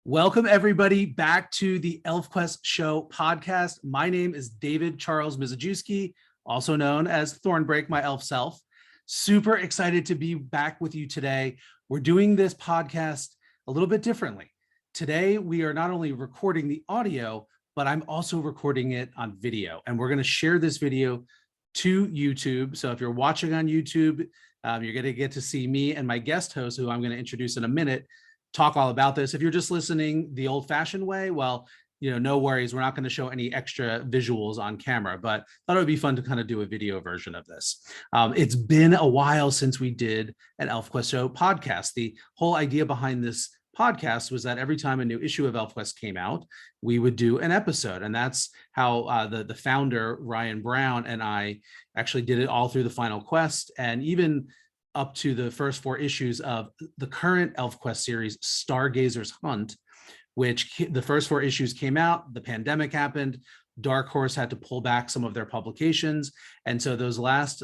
Welcome, everybody, back to the ElfQuest Show podcast. My name is David Charles Mizejewski, also known as Thornbrake, my elf self. Super excited to be back with you today. We're doing this podcast a little bit differently. Today, we are not only recording the audio, but I'm also recording it on video. And we're going to share this video to YouTube. So if you're watching on YouTube, you're going to get to see me and my guest host, who I'm going to introduce in a minute, talk all about this. If you're just listening the old-fashioned way, well, no worries. We're not going to show any extra visuals on camera, but thought it would be fun to kind of do a video version of this. It's been a while since we did an ElfQuest Show podcast. The whole idea behind this podcast was that every time a new issue of ElfQuest came out, we would do an episode. And that's how the founder, Ryan Brown, and I actually did it all through the Final Quest, and even up to the first 4 issues of the current ElfQuest series, Stargazer's Hunt, which the first 4 issues came out, the pandemic happened, Dark Horse had to pull back some of their publications, and so those last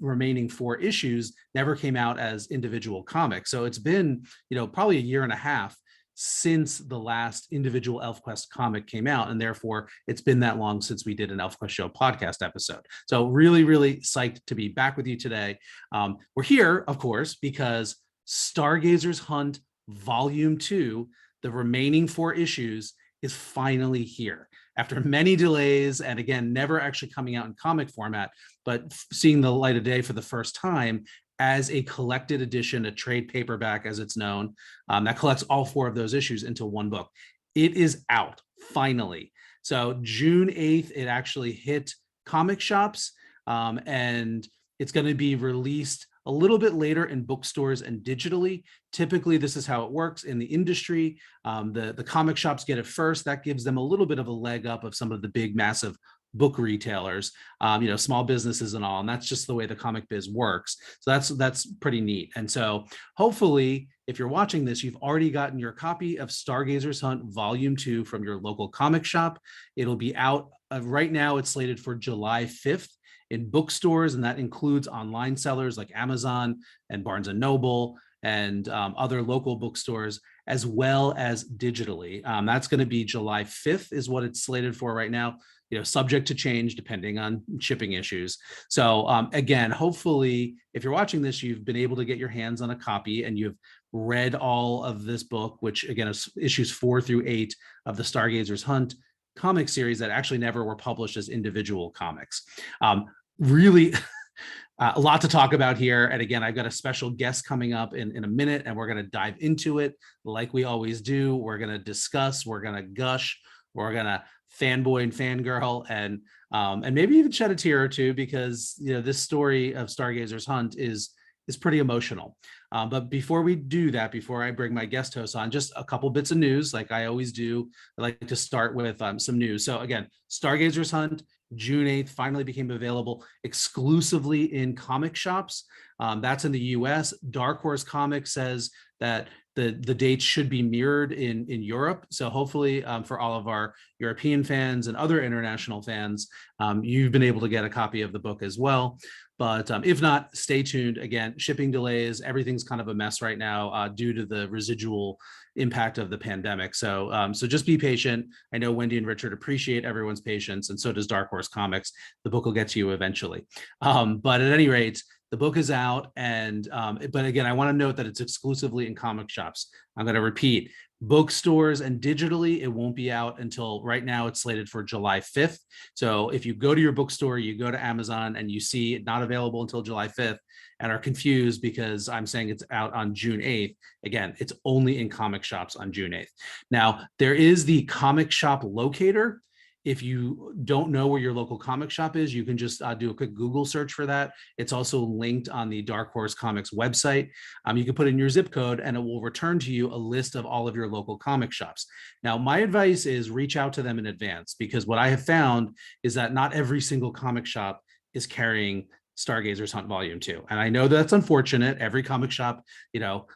remaining 4 issues never came out as individual comics. So it's been, probably a year and a half since the last individual ElfQuest comic came out, and therefore it's been that long since we did an ElfQuest Show podcast episode. So really, really psyched to be back with you today. We're here, of course, because Stargazer's Hunt Volume 2, the remaining 4 issues, is finally here. After many delays, and again, never actually coming out in comic format, but seeing the light of day for the first time as a collected edition, a trade paperback as it's known, that collects all 4 of those issues into one book. It is out, finally. So June 8th, it actually hit comic shops, and it's going to be released a little bit later in bookstores and digitally. Typically, this is how it works in the industry. The comic shops get it first. That gives them a little bit of a leg up of some of the big, massive book retailers, small businesses and all, and that's just the way the comic biz works. So that's pretty neat. And so hopefully, if you're watching this, you've already gotten your copy of Stargazer's Hunt Volume 2 from your local comic shop. It'll be out right now. It's slated for July 5th in bookstores, and that includes online sellers like Amazon and Barnes and Noble and other local bookstores, as well as digitally. That's going to be July 5th is what it's slated for right now, subject to change depending on shipping issues. So again, hopefully, if you're watching this, you've been able to get your hands on a copy and you've read all of this book, which again is issues 4 through 8 of the Stargazer's Hunt comic series that actually never were published as individual comics. Really a lot to talk about here. And again, I've got a special guest coming up in a minute, and we're going to dive into it like we always do. We're going to discuss, we're going to gush, we're going to fanboy and fangirl, and maybe even shed a tear or two, because this story of Stargazer's Hunt is pretty emotional. But before we do that, before I bring my guest host on, just a couple bits of news, like I always do. I like to start with some news. So again, Stargazer's Hunt, June 8th, finally became available exclusively in comic shops. That's in the US. Dark Horse Comics says that the dates should be mirrored in Europe. So hopefully for all of our European fans and other international fans, you've been able to get a copy of the book as well. But if not, stay tuned. Again, shipping delays, everything's kind of a mess right now due to the residual impact of the pandemic. So just be patient. I know Wendy and Richard appreciate everyone's patience, and so does Dark Horse Comics. The book will get to you eventually. But at any rate, the book is out, and but again, I want to note that it's exclusively in comic shops. I'm going to repeat, bookstores and digitally, it won't be out until right now. It's slated for July 5th. So if you go to your bookstore, you go to Amazon, and you see it not available until July 5th and are confused because I'm saying it's out on June 8th. Again, it's only in comic shops on June 8th. Now, there is the comic shop locator. If you don't know where your local comic shop is, you can just do a quick Google search for that. It's also linked on the Dark Horse Comics website. You can put in your zip code, and it will return to you a list of all of your local comic shops. Now, my advice is reach out to them in advance, because what I have found is that not every single comic shop is carrying Stargazer's Hunt Volume 2. And I know that's unfortunate. Every comic shop,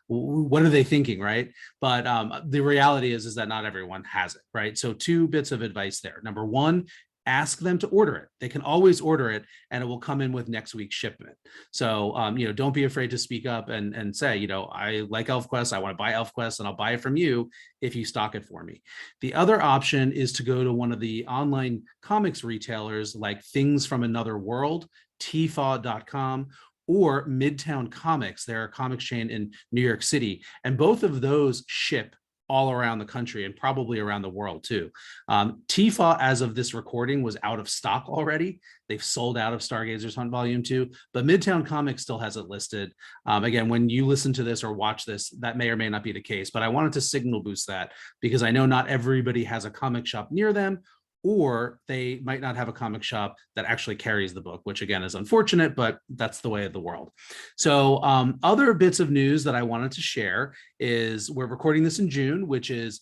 what are they thinking, right? But the reality is that not everyone has it, right? So 2 bits of advice there. Number 1, ask them to order it. They can always order it, and it will come in with next week's shipment. So, don't be afraid to speak up and say, I like ElfQuest. I want to buy ElfQuest, and I'll buy it from you if you stock it for me. The other option is to go to one of the online comics retailers like Things from Another World, tfaw.com, or Midtown Comics. They're a comics chain in New York City, and both of those ship all around the country and probably around the world too. TFAW, as of this recording, was out of stock already. They've sold out of Stargazer's Hunt Volume 2, but Midtown Comics still has it listed. Again, when you listen to this or watch this, that may or may not be the case, but I wanted to signal boost that because I know not everybody has a comic shop near them, or they might not have a comic shop that actually carries the book, which again is unfortunate, but that's the way of the world. So other bits of news that I wanted to share is we're recording this in June, which is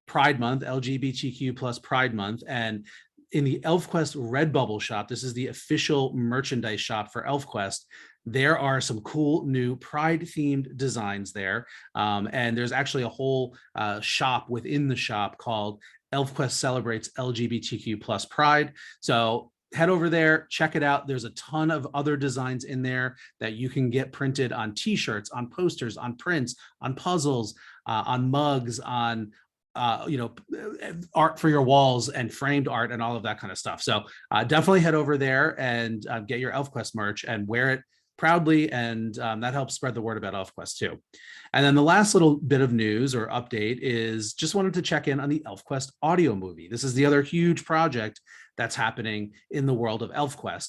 Pride Month, LGBTQ plus Pride Month. And in the ElfQuest Redbubble shop, this is the official merchandise shop for ElfQuest, there are some cool new Pride-themed designs there. And there's actually a whole shop within the shop called ElfQuest Celebrates LGBTQ plus Pride. So head over there, check it out. There's a ton of other designs in there that you can get printed on t-shirts, on posters, on prints, on puzzles, on mugs, on art for your walls and framed art and all of that kind of stuff. So definitely head over there and get your ElfQuest merch and wear it proudly, and that helps spread the word about ElfQuest too. And then the last little bit of news or update is just wanted to check in on the ElfQuest audio movie. This is the other huge project that's happening in the world of ElfQuest.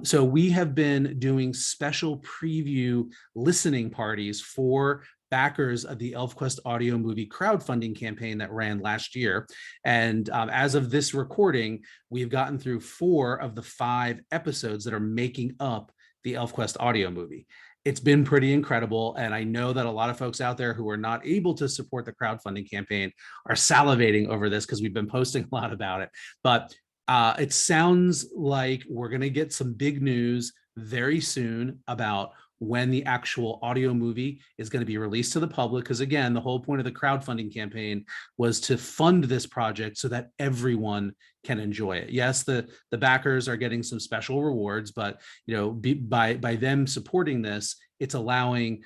So we have been doing special preview listening parties for backers of the ElfQuest audio movie crowdfunding campaign that ran last year. And as of this recording, we've gotten through 4 of the 5 episodes that are making up the ElfQuest audio movie. It's been pretty incredible. And I know that a lot of folks out there who are not able to support the crowdfunding campaign are salivating over this because we've been posting a lot about it. But it sounds like we're going to get some big news very soon about when the actual audio movie is going to be released to the public. Because again, the whole point of the crowdfunding campaign was to fund this project so that everyone can enjoy it. Yes, the backers are getting some special rewards, but by them supporting this, it's allowing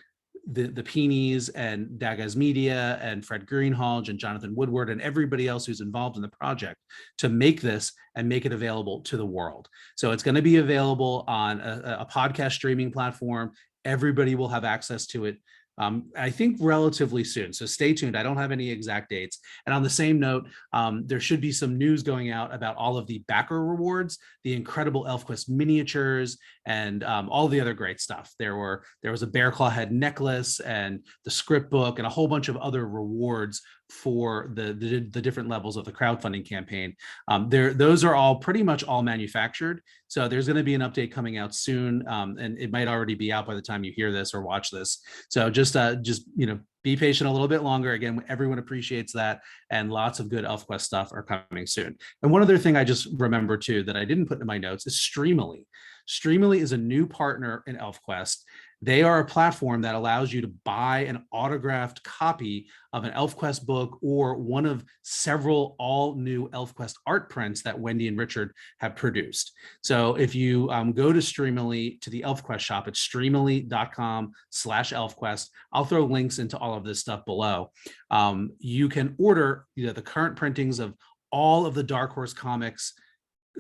the Pinis and Dagaz Media and Fred Greenhalgh and Jonathan Woodward and everybody else who's involved in the project to make this and make it available to the world. So it's going to be available on a podcast streaming platform. Everybody will have access to it, I think relatively soon. So stay tuned. I don't have any exact dates. And on the same note, there should be some news going out about all of the backer rewards, the incredible ElfQuest miniatures, and all the other great stuff. There was a bear claw head necklace and the script book and a whole bunch of other rewards for the different levels of the crowdfunding campaign. Those are all pretty much all manufactured. So there's going to be an update coming out soon, and it might already be out by the time you hear this or watch this. So just be patient a little bit longer. Again, everyone appreciates that, and lots of good ElfQuest stuff are coming soon. And one other thing I just remember too that I didn't put in my notes is Streamily. Streamily is a new partner in ElfQuest. They are a platform that allows you to buy an autographed copy of an ElfQuest book or one of several all new ElfQuest art prints that Wendy and Richard have produced. So if you go to Streamily, to the ElfQuest shop, it's streamily.com/ElfQuest. I'll throw links into all of this stuff below. You can order the current printings of all of the Dark Horse Comics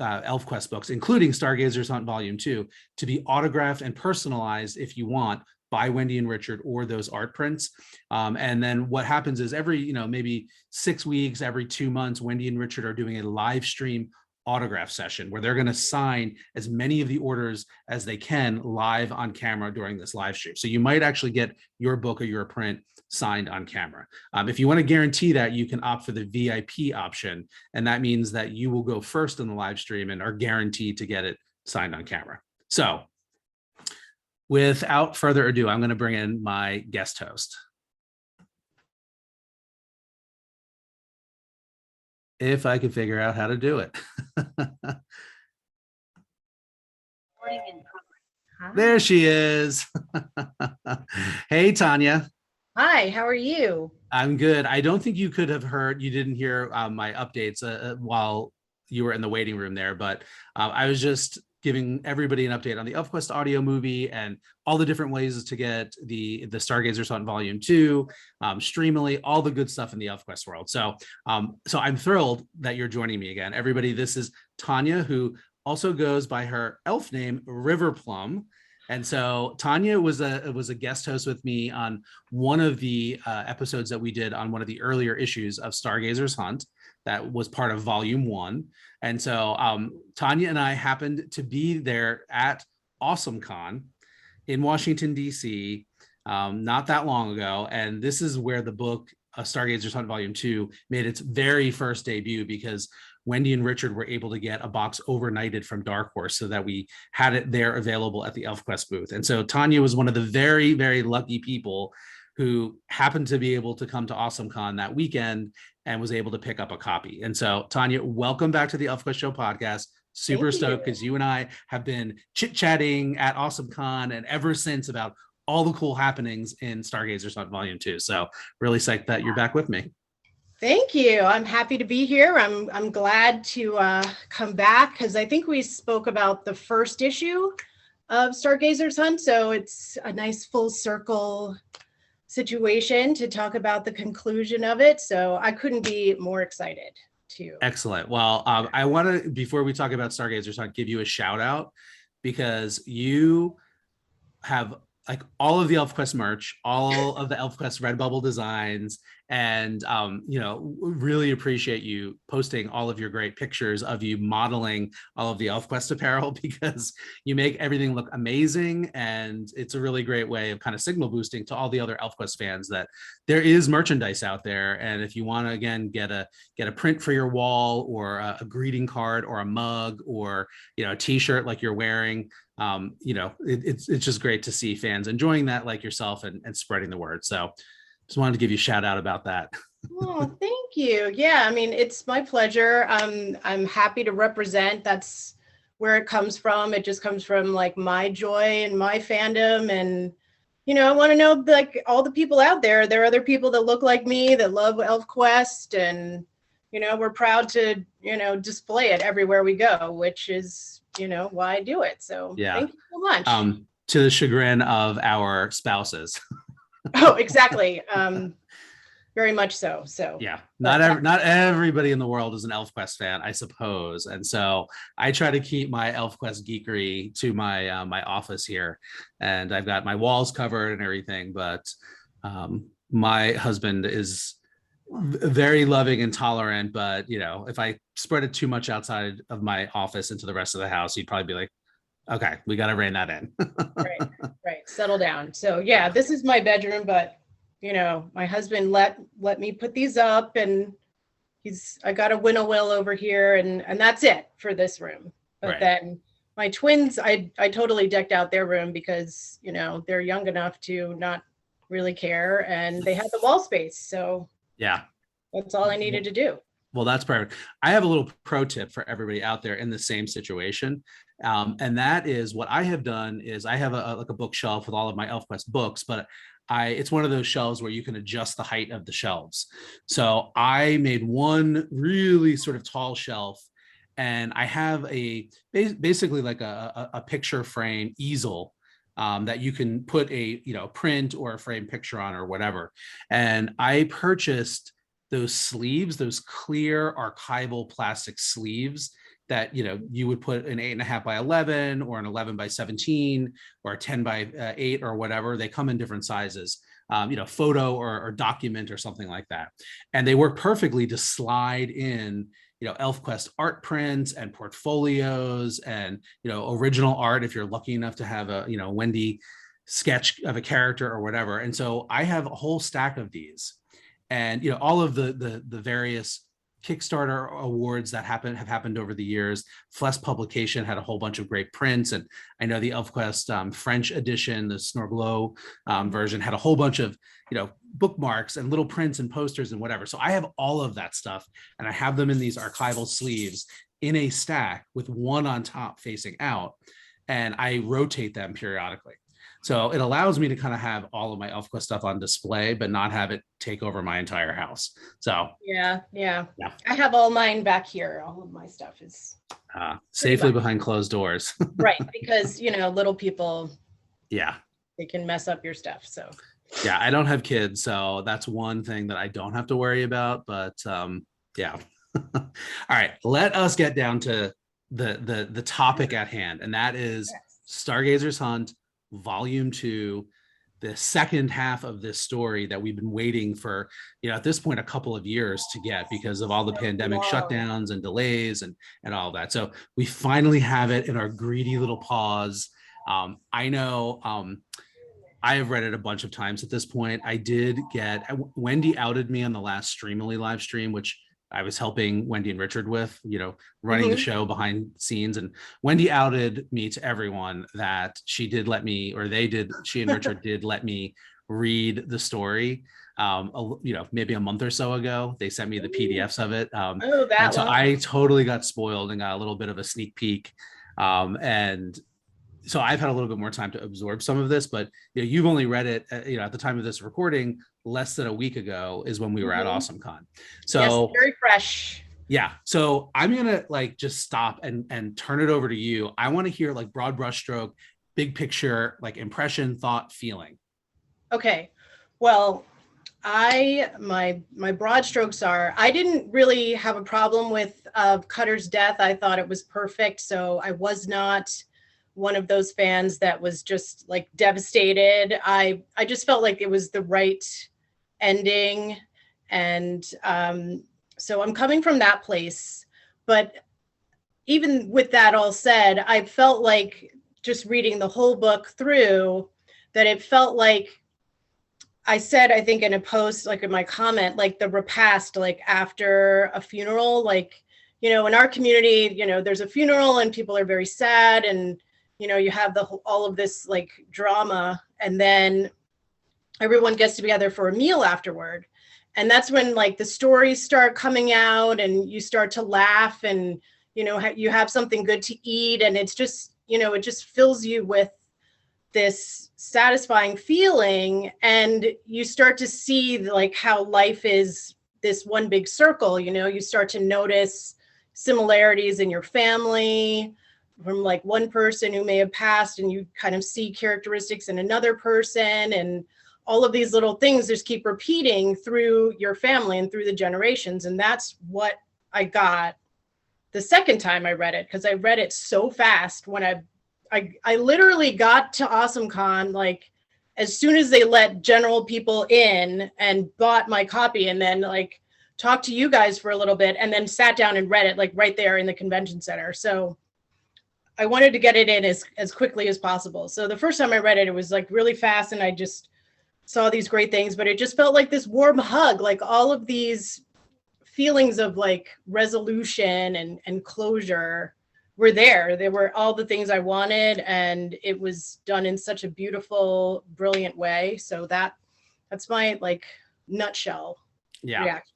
ElfQuest books, including Stargazer's Hunt Volume 2, to be autographed and personalized if you want by Wendy and Richard or those art prints. And then what happens is every, maybe 6 weeks, every 2 months, Wendy and Richard are doing a live stream autograph session where they're going to sign as many of the orders as they can live on camera during this live stream. So you might actually get your book or your print signed on camera. If you want to guarantee that, you can opt for the VIP option. And that means that you will go first in the live stream and are guaranteed to get it signed on camera. So without further ado, I'm going to bring in my guest host. If I can figure out how to do it. There she is. Hey, Tanya. Hi, how are you? I'm good. I don't think you could have heard, you didn't hear my updates while you were in the waiting room there, but I was just giving everybody an update on the ElfQuest audio movie and all the different ways to get the Stargazer Hunt Volume 2, Streamily, all the good stuff in the ElfQuest world. So I'm thrilled that you're joining me again. Everybody, this is Tanya, who also goes by her elf name, River Plum. And so Tanya was a guest host with me on one of the episodes that we did on one of the earlier issues of Stargazer's Hunt that was part of Volume 1. And so Tanya and I happened to be there at AwesomeCon in Washington, D.C. Not that long ago. And this is where the book Stargazer's Hunt Volume 2 made its very first debut, because Wendy and Richard were able to get a box overnighted from Dark Horse so that we had it there available at the ElfQuest booth. And so Tanya was one of the very, very lucky people who happened to be able to come to AwesomeCon that weekend and was able to pick up a copy. And so Tanya, welcome back to the ElfQuest Show podcast. Super stoked, because you and I have been chit-chatting at AwesomeCon and ever since about all the cool happenings in Stargazer's Hunt Volume 2. So really psyched that you're back with me. Thank you. I'm happy to be here. I'm glad to come back, because I think we spoke about the first issue of Stargazer's Hunt. So it's a nice full circle situation to talk about the conclusion of it. So I couldn't be more excited to. Excellent. Well, I want to, before we talk about Stargazer's Hunt, give you a shout out, because you have like all of the ElfQuest merch, all of the ElfQuest Redbubble designs, and really appreciate you posting all of your great pictures of you modeling all of the ElfQuest apparel, because you make everything look amazing, and it's a really great way of kind of signal boosting to all the other ElfQuest fans that there is merchandise out there. And if you want to, again, get a print for your wall, or a greeting card, or a mug, or a t-shirt like you're wearing, it's just great to see fans enjoying that like yourself, and spreading the word. So just wanted to give you a shout out about that. Oh, thank you. Yeah, I mean, it's my pleasure. I'm happy to represent. That's where it comes from. It just comes from like my joy and my fandom. And, I want to know, like, all the people out there, there are other people that look like me that love ElfQuest, and, we're proud to, display it everywhere we go, which is, why I do it. So yeah. Thank you so much. To the chagrin of our spouses. Oh, exactly. Very much so. So yeah, not everybody in the world is an ElfQuest fan, I suppose. And so I try to keep my ElfQuest geekery to my my office here, and I've got my walls covered and everything. But my husband is very loving and tolerant, but if I spread it too much outside of my office into the rest of the house, he'd probably be like, okay, we got to rein that in. right, settle down. So yeah, this is my bedroom, but my husband let me put these up, and I got a winnow-will over here, and that's it for this room. But then my twins, I totally decked out their room, because they're young enough to not really care, and they had the wall space. So yeah, that's all I needed to do. Well, that's perfect. I have a little pro tip for everybody out there in the same situation. And that is, what I have done is I have a bookshelf with all of my ElfQuest books, but it's one of those shelves where you can adjust the height of the shelves. So I made one really sort of tall shelf, and I have basically like a picture frame easel that you can put a print or a frame picture on, or whatever. And I purchased those sleeves, those clear archival plastic sleeves that you would put an 8.5 by 11, or an 11 by 17, or a 10 by 8, or whatever. They come in different sizes, photo or document or something like that. And they work perfectly to slide in ElfQuest art prints and portfolios, and original art if you're lucky enough to have a Wendy sketch of a character or whatever. And so I have a whole stack of these, and all of the various Kickstarter awards that have happened over the years. Flesk Publication had a whole bunch of great prints, and I know the ElfQuest French edition, the Snorglow version, had a whole bunch of bookmarks and little prints and posters and whatever. So I have all of that stuff, and I have them in these archival sleeves in a stack with one on top facing out, and I rotate them periodically. So it allows me to kind of have all of my ElfQuest stuff on display, but not have it take over my entire house. So yeah. I have all mine back here. All of my stuff is safely behind closed doors. Right, because little people, yeah, they can mess up your stuff. So yeah, I don't have kids, so that's one thing that I don't have to worry about. But yeah. All right, let us get down to the topic at hand, and that is Stargazer's Hunt, Volume 2, the second half of this story that we've been waiting for, at this point, a couple of years to get because of all the pandemic shutdowns and delays and all that. So we finally have it in our greedy little paws. I know I have read it a bunch of times at this point. I did get, Wendy outed me on the last Streamily live stream, which I was helping Wendy and Richard with, running the show behind scenes. And Wendy outed me to everyone that she and Richard did let me read the story. Maybe a month or so ago, they sent me the PDFs of it. So I totally got spoiled and got a little bit of a sneak peek. And so I've had a little bit more time to absorb some of this, but you've only read it, at the time of this recording, less than a week ago is when we were at AwesomeCon. So yes, very fresh. Yeah. So I'm going to just stop and turn it over to you. I want to hear broad brushstroke, big picture, impression, thought, feeling. Okay. Well, my broad strokes are, I didn't really have a problem with Cutter's death. I thought it was perfect. So I was not one of those fans that was just devastated. I just felt like it was the right ending. And so I'm coming from that place. But even with that all said, I felt like just reading the whole book through that it felt like I said, I think in a post, in my comment, the repast, after a funeral, in our community, there's a funeral and people are very sad and you have all of this drama, and then everyone gets together for a meal afterward. And that's when the stories start coming out and you start to laugh and, you have something good to eat. And it's just, it just fills you with this satisfying feeling. And you start to see how life is this one big circle, you start to notice similarities in your family, from one person who may have passed, and you kind of see characteristics in another person, and all of these little things just keep repeating through your family and through the generations. And that's what I got the second time I read it, because I read it so fast. When I literally got to AwesomeCon as soon as they let general people in, and bought my copy, and then talked to you guys for a little bit, and then sat down and read it right there in the convention center. So I wanted to get it in as quickly as possible. So the first time I read it, it was really fast, and I just saw these great things, but it just felt like this warm hug, all of these feelings of resolution and closure were there. They were all the things I wanted, and it was done in such a beautiful, brilliant way. So that's my nutshell reaction.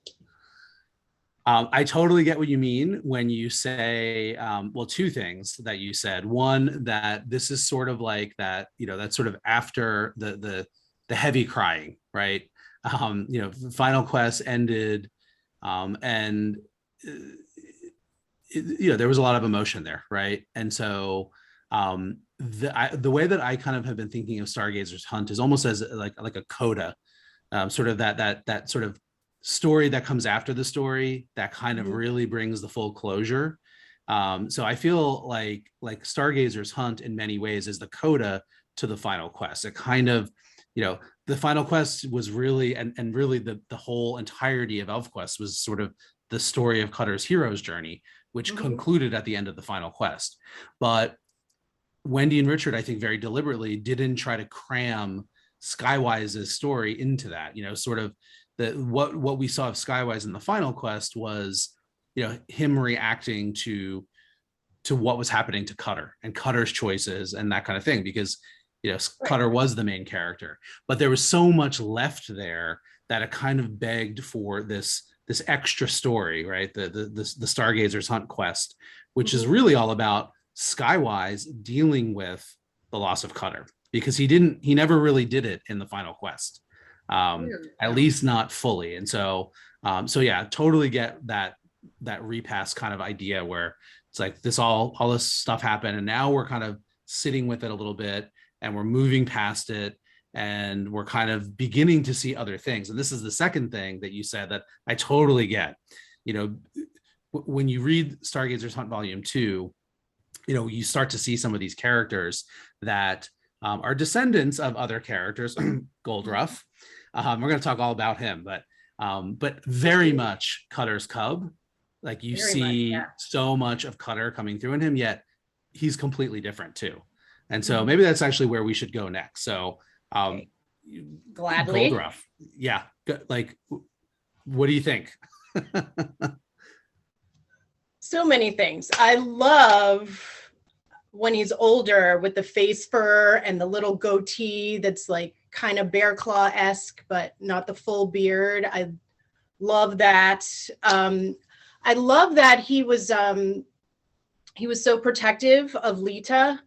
I totally get what you mean when you say, two things that you said. One, that this is sort of that, that's sort of after the heavy crying, right? Final Quest ended, and there was a lot of emotion there, right? And so the way that I kind of have been thinking of Stargazer's Hunt is almost as like a coda, sort of that sort of story that comes after the story that kind of really brings the full closure. So I feel like Stargazer's Hunt in many ways is the coda to the Final Quest. It kind of, the Final Quest was really, and really the whole entirety of ElfQuest was sort of the story of Cutter's hero's journey, which concluded at the end of the Final Quest. But Wendy and Richard, I think very deliberately didn't try to cram Skywise's story into that, sort of what we saw of Skywise in the Final Quest was, him reacting to what was happening to Cutter and Cutter's choices and that kind of thing, because, Cutter was the main character, but there was so much left there that it kind of begged for this extra story, right? The Stargazer's Hunt quest, which is really all about Skywise dealing with the loss of Cutter because he never really did it in the final quest, at least not fully. And so yeah, totally get that repass kind of idea where it's like all this stuff happened, and now we're kind of sitting with it a little bit, and we're moving past it, and we're kind of beginning to see other things. And this is the second thing that you said that I totally get. When you read Stargazer's Hunt Volume 2, you start to see some of these characters that are descendants of other characters. Goldruff, we're going to talk all about him, but very much Cutter's cub. Like you see so much of Cutter coming through in him, yet he's completely different too. And so maybe that's actually where we should go next. So gladly. Goldruff. Yeah. Like, what do you think? So many things. I love when he's older with the face fur and the little goatee that's like kind of bear claw-esque, but not the full beard. I love that. I love that he was so protective of Lita.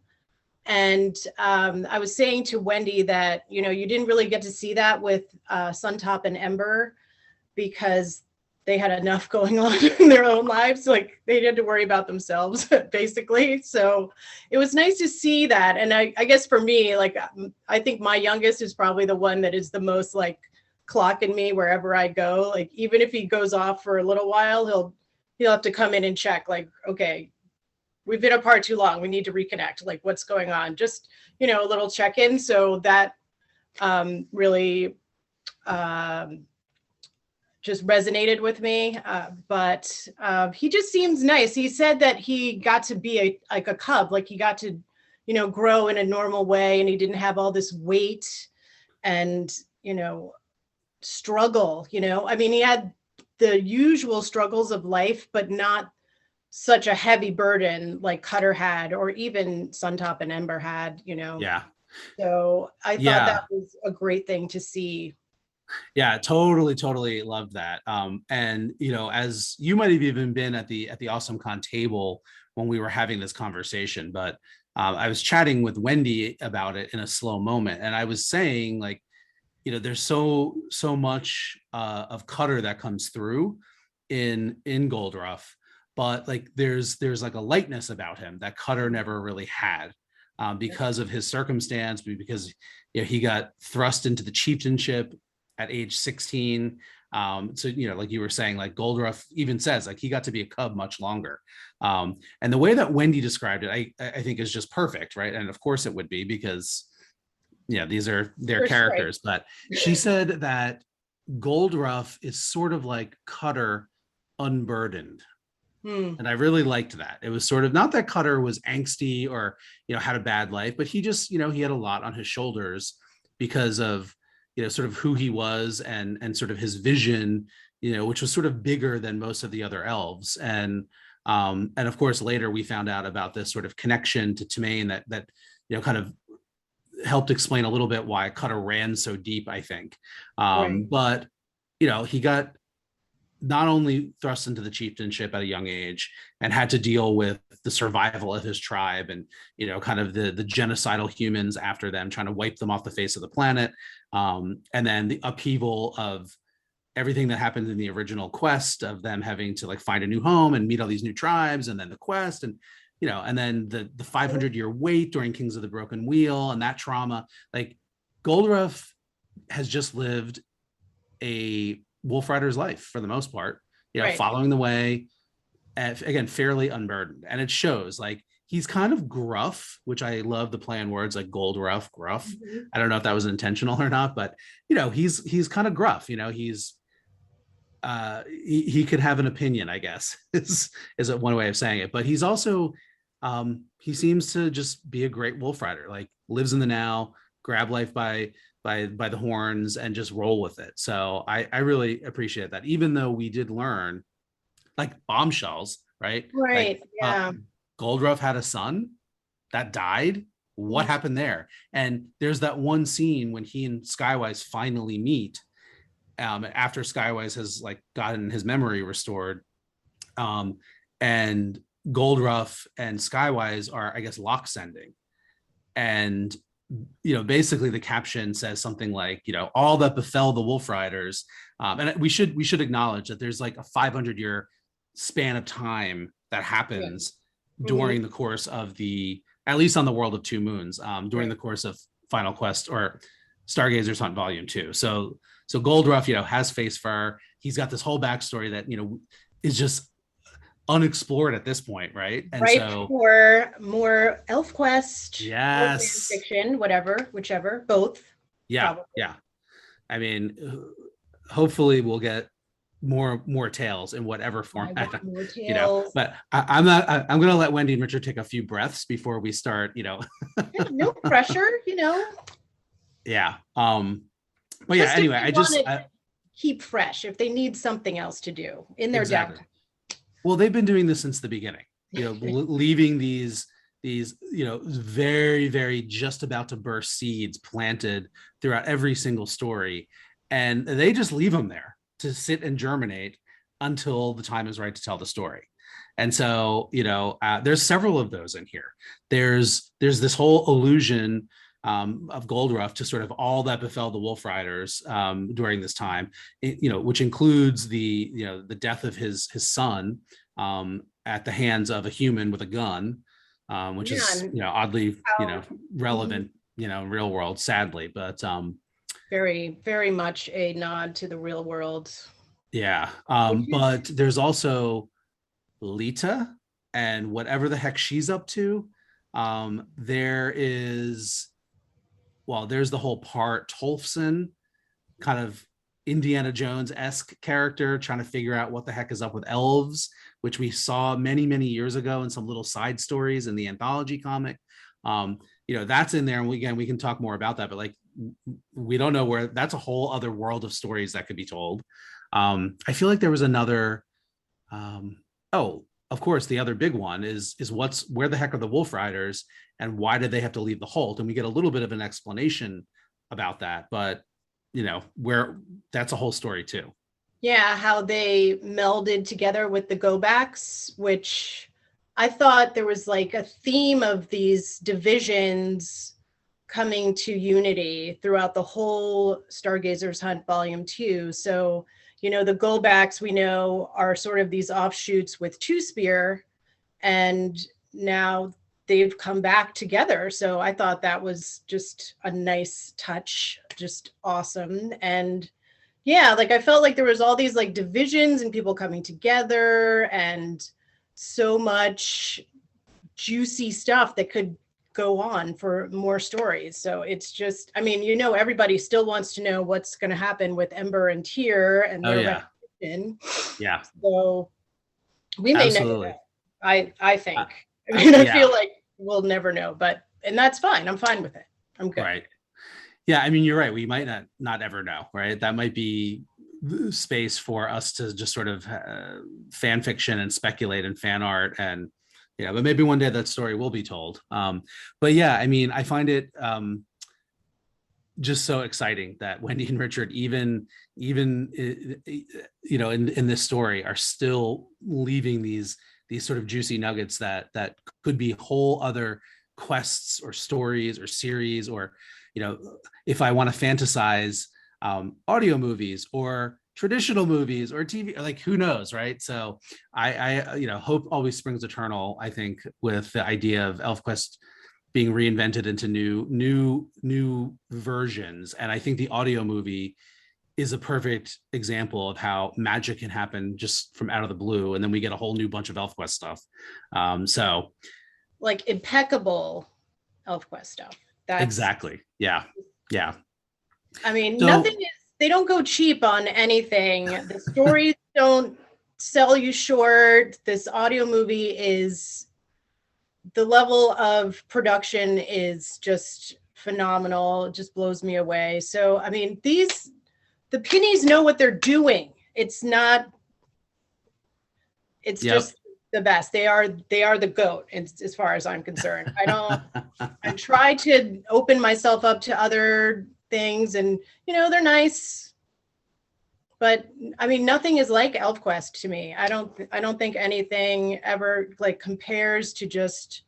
And I was saying to Wendy that, you didn't really get to see that with Suntop and Ember, because they had enough going on in their own lives. Like they had to worry about themselves, basically. So it was nice to see that. And I guess for me, like, I think my youngest is probably the one that is the most like clocking me wherever I go. Like, even if he goes off for a little while, he'll have to come in and check, like, okay, we've been apart too long. We need to reconnect. Like, what's going on? Just, a little check-in. So that really just resonated with me. But he just seems nice. He said that he got to be a cub, like he got to, grow in a normal way, and he didn't have all this weight and, struggle, I mean, he had the usual struggles of life, but not such a heavy burden like Cutter had, or even Suntop and Ember had, Yeah. So I thought that was a great thing to see. Yeah, totally loved that. And as you might have even been at the Awesome Con table when we were having this conversation, but I was chatting with Wendy about it in a slow moment, and I was saying, like, there's so much of Cutter that comes through in Goldruff, but like there's like a lightness about him that Cutter never really had, because of his circumstance, because he got thrust into the chieftainship at age 16. So like you were saying, like Goldruff even says, like, he got to be a cub much longer. And the way that Wendy described it, I think is just perfect, right? And of course it would be, because these are their characters. Right. But she said that Goldruff is sort of like Cutter unburdened. And I really liked that. It was sort of not that Cutter was angsty or, had a bad life, but he just, he had a lot on his shoulders because of, sort of who he was and sort of his vision, which was sort of bigger than most of the other elves. And of course, later we found out about this sort of connection to Temain that kind of helped explain a little bit why Cutter ran so deep, I think. Right. But, he got not only thrust into the chieftainship at a young age and had to deal with the survival of his tribe and, kind of the genocidal humans after them, trying to wipe them off the face of the planet. And then the upheaval of everything that happened in the original quest of them having to like find a new home and meet all these new tribes, and then the quest, and and then the 500-year wait during Kings of the Broken Wheel and that trauma. Like, Goldruff has just lived a Wolfrider's life for the most part, right, following the way, again, fairly unburdened. And it shows. Like, he's kind of gruff, which I love the play on words, like Goldruff, gruff. Mm-hmm. I don't know if that was intentional or not, but he's kind of gruff. He's he could have an opinion, I guess, is one way of saying it. But he's also he seems to just be a great Wolfrider, like lives in the now, grab life by the horns and just roll with it. So I really appreciate that, even though we did learn, like, bombshells, right? Right. Like, yeah. Goldruff had a son that died. What happened there? And there's that one scene when he and Skywise finally meet, after Skywise has like gotten his memory restored, and Goldruff and Skywise are, I guess, lock sending, and basically the caption says something like, all that befell the Wolfriders. And we should acknowledge that there's like a 500-year span of time that happens during the course of at least on the World of Two Moons, during the course of Final Quest or Stargazer's Hunt Volume 2. So Goldruff, has face fur. He's got this whole backstory that, is just unexplored at this point, right? And for more ElfQuest, yes, fan fiction, whichever, both. Yeah, probably. Yeah. I mean, hopefully we'll get more tales in whatever format, but I'm going to let Wendy and Richard take a few breaths before we start, No pressure, Yeah. But yeah, anyway, I keep fresh if they need something else to do in their downtime. Well, they've been doing this since the beginning, leaving these very, very just about to burst seeds planted throughout every single story. And they just leave them there to sit and germinate until the time is right to tell the story. And so, there's several of those in here. There's this whole allusion of Goldruff to sort of all that befell the Wolfriders during this time, which includes the death of his son at the hands of a human with a gun, which is oddly relevant in real world, sadly, but very, very much a nod to the real world. Yeah, but there's also Lita and whatever the heck she's up to. There's the whole part Tolfson, kind of Indiana Jones-esque character trying to figure out what the heck is up with elves, which we saw many, many years ago in some little side stories in the anthology comic. That's in there, and we can talk more about that, but like we don't know where. That's a whole other world of stories that could be told. I feel like there was another of course the other big one is where the heck are the Wolfriders and why did they have to leave the Holt? And we get a little bit of an explanation about that, but where that's a whole story too. Yeah, how they melded together with the go-backs, which I thought there was like a theme of these divisions coming to unity throughout the whole Stargazer's Hunt Volume 2. So, the go-backs we know are sort of these offshoots with Two Spear, and now they've come back together. So I thought that was just a nice touch, just awesome. And yeah, like I felt like there was all these like divisions and people coming together and so much juicy stuff that could go on for more stories. So it's just, everybody still wants to know what's going to happen with Ember and Tyr and their recognition. Yeah. So we may never know. I think. I feel like we'll never know, and that's fine. I'm fine with it. I'm good. Right. Yeah, you're right. We might not ever know, right? That might be space for us to just sort of fan fiction and speculate and fan art, and but maybe one day that story will be told. But yeah, I find it just so exciting that Wendy and Richard, even in this story, are still leaving these sort of juicy nuggets that could be whole other quests or stories or series, or if I want to fantasize audio movies or traditional movies or TV, like who knows, right? So I hope always springs eternal, I think, with the idea of ElfQuest being reinvented into new versions. And I think the audio movie is a perfect example of how magic can happen just from out of the blue, and then we get a whole new bunch of ElfQuest stuff. So like impeccable ElfQuest stuff. That's exactly. Yeah. Nothing is, they don't go cheap on anything. The stories don't sell you short. This audio movie is, the level of production is just phenomenal. It just blows me away. So, the Pinis know what they're doing. It's just the best. They are the GOAT as far as I'm concerned. I try to open myself up to other things, and they're nice, but nothing is like ElfQuest to me. I don't think anything ever like compares to just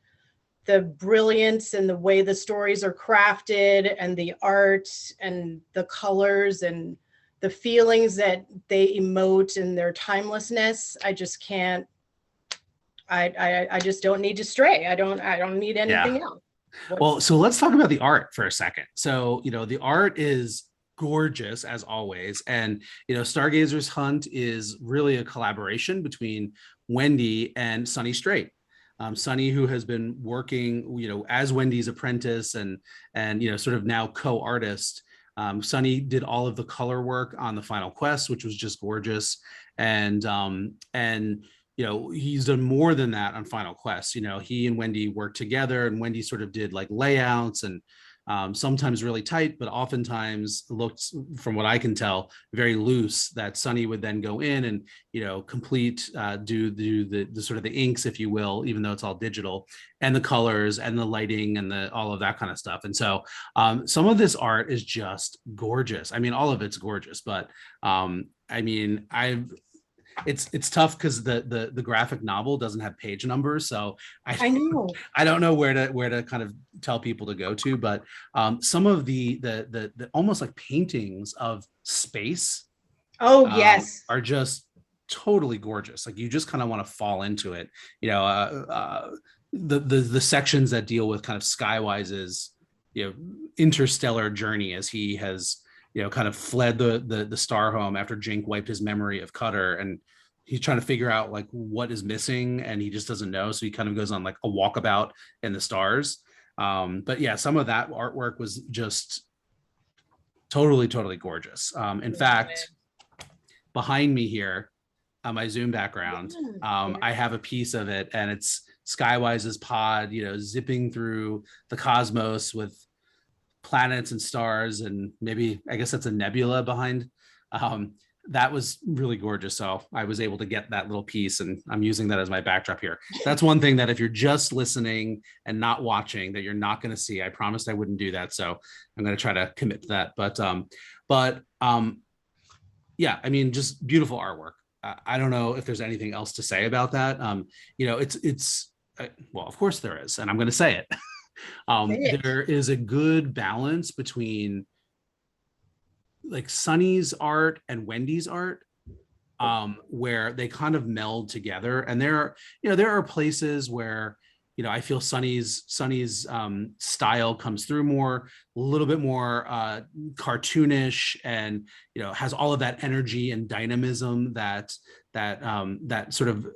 the brilliance and the way the stories are crafted and the art and the colors and the feelings that they emote and their timelessness. I just can't, I just don't need to stray. I don't need anything else. Well, so let's talk about the art for a second. So, the art is gorgeous as always. And, Stargazer's Hunt is really a collaboration between Wendy and Sonny Strait. Sonny, who has been working, as Wendy's apprentice and sort of now co-artist. Sonny did all of the color work on the final quest, which was just gorgeous. And he's done more than that on Final Quest. He and Wendy worked together, and Wendy sort of did like layouts and sometimes really tight, but oftentimes looked, from what I can tell, very loose, that Sonny would then go in and, complete, do the sort of the inks, if you will, even though it's all digital, and the colors and the lighting and all of that kind of stuff. And so some of this art is just gorgeous. I mean, all of it's gorgeous, but it's tough because the graphic novel doesn't have page numbers, so I know I don't know where to kind of tell people to go to, but some of the almost like paintings of space yes, are just totally gorgeous. Like, you just kind of want to fall into it. The sections that deal with kind of Skywise's interstellar journey, as he has kind of fled the star home after Jink wiped his memory of Cutter, and he's trying to figure out like what is missing, and he just doesn't know. So he kind of goes on like a walkabout in the stars. But yeah, some of that artwork was just totally gorgeous. In fact, behind me here on my Zoom background, I have a piece of it, and it's Skywise's pod, zipping through the cosmos with planets and stars, and maybe, I guess that's a nebula behind. That was really gorgeous. So I was able to get that little piece, and I'm using that as my backdrop here. That's one thing that if you're just listening and not watching, that you're not going to see. I promised I wouldn't do that, so I'm going to try to commit to that. But yeah, I mean, just beautiful artwork. I don't know if there's anything else to say about that. It's well, of course there is, and I'm going to say it. There is a good balance between like Sonny's art and Wendy's art, where they kind of meld together. And there are places where, I feel Sonny's style comes through more, a little bit more cartoonish, and has all of that energy and dynamism that sort of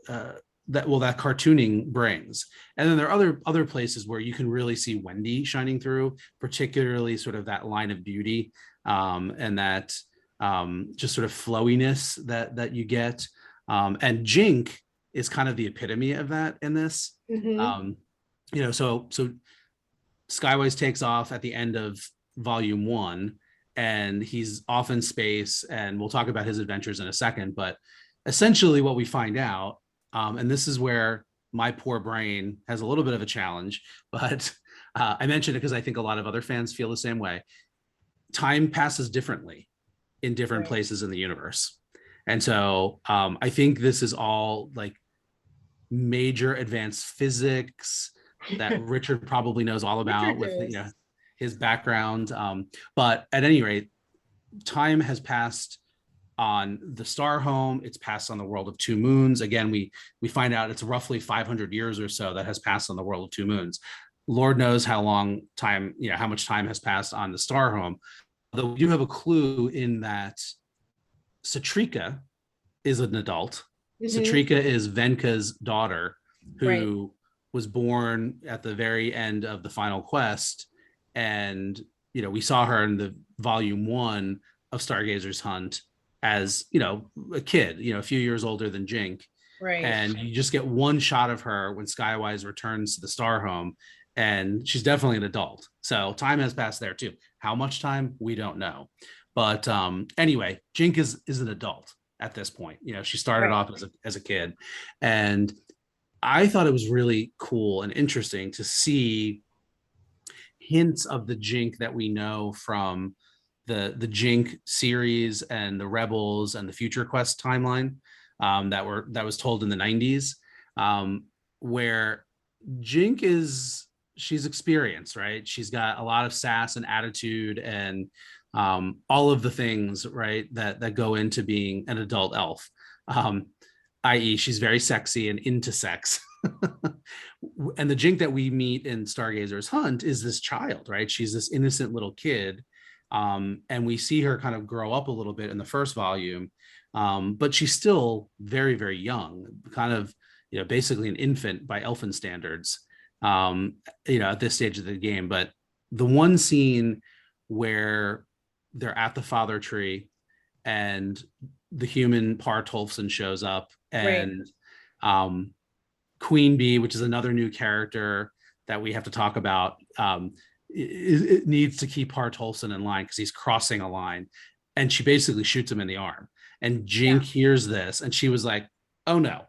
that cartooning brings. And then there are other places where you can really see Wendy shining through, particularly sort of that line of beauty, and that just sort of flowiness that you get. And Jink is kind of the epitome of that in this. So Skywise takes off at the end of volume 1, and he's off in space, and we'll talk about his adventures in a second. But essentially what we find out, and this is where my poor brain has a little bit of a challenge, but I mentioned it because I think a lot of other fans feel the same way. Time passes differently in different places in the universe. And so I think this is all like major advanced physics that Richard probably knows all about with his background. But at any rate, time has passed on the star home. It's passed on the world of two moons. Again, we find out it's roughly 500 years or so that has passed on the world of two moons. Lord knows how long time, how much time has passed on the star home. Though we do have a clue in that Satrika is an adult. Satrika is Venka's daughter, who was born at the very end of the final quest. And, we saw her in the volume 1 of Stargazer's Hunt as, a kid, a few years older than Jink. And you just get one shot of her when Skywise returns to the star home, and she's definitely an adult. So time has passed there too. How much time? We don't know. But anyway, Jink is an adult at this point. She started off as a kid. And I thought it was really cool and interesting to see hints of the Jink that we know from the Jink series and the Rebels and the Future Quest timeline that was told in the 90s, where Jink is she's experienced, right? She's got a lot of sass and attitude and all of the things, right, that go into being an adult elf. Um, i.e., she's very sexy and into sex. And the Jink that we meet in Stargazer's Hunt is this child, right? She's this innocent little kid. And we see her kind of grow up a little bit in the first volume. But she's still very, very young, kind of, basically an infant by elfin standards, at this stage of the game. But the one scene where they're at the father tree and the human Par Tolfson shows up, and Queen Bee, which is another new character that we have to talk about, it needs to keep Par Tolfson in line because he's crossing a line, and she basically shoots him in the arm. And Jink hears this, and she was like, "Oh no,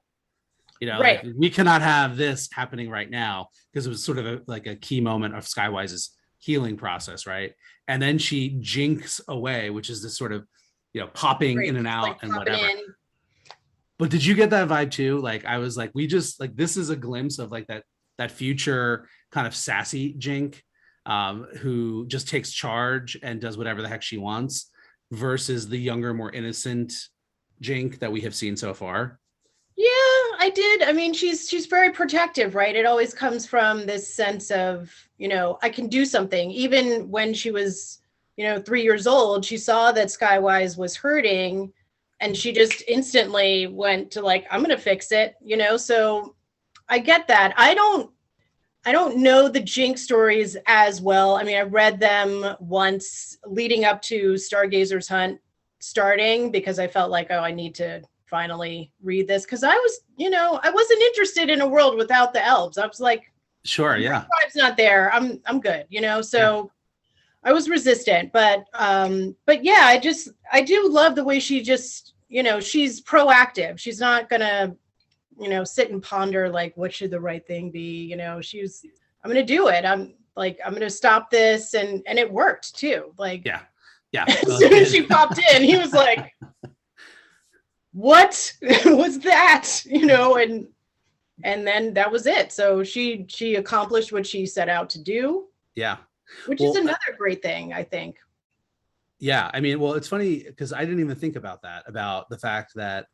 like, we cannot have this happening right now," because it was sort of like a key moment of Skywise's healing process, right? And then she jinks away, which is this sort of popping in and out, like, and whatever. But did you get that vibe too? Like, I was like, we just like, this is a glimpse of like that future kind of sassy Jink, who just takes charge and does whatever the heck she wants, versus the younger, more innocent Jink that we have seen so far. Yeah, I did. I mean, she's very protective, right? It always comes from this sense of, I can do something. Even when she was, 3 years old, she saw that Skywise was hurting, and she just instantly went to like, I'm going to fix it, So I get that. I don't know the Jink stories as well. I mean, I read them once leading up to Stargazer's Hunt starting, because I felt like, I need to finally read this, because I was, I wasn't interested in a world without the elves. I was like, sure, yeah, tribe's not there, I'm good, so I was resistant, but yeah, I do love the way she just, she's proactive. She's not gonna, sit and ponder like, what should the right thing be? I'm gonna do it. I'm gonna stop this, and it worked too. Like, yeah. As soon as she popped in, he was like, what was that? And then that was it. So she accomplished what she set out to do. Yeah. Which is another great thing, I think. Yeah. I mean, well, it's funny because I didn't even think about that, about the fact that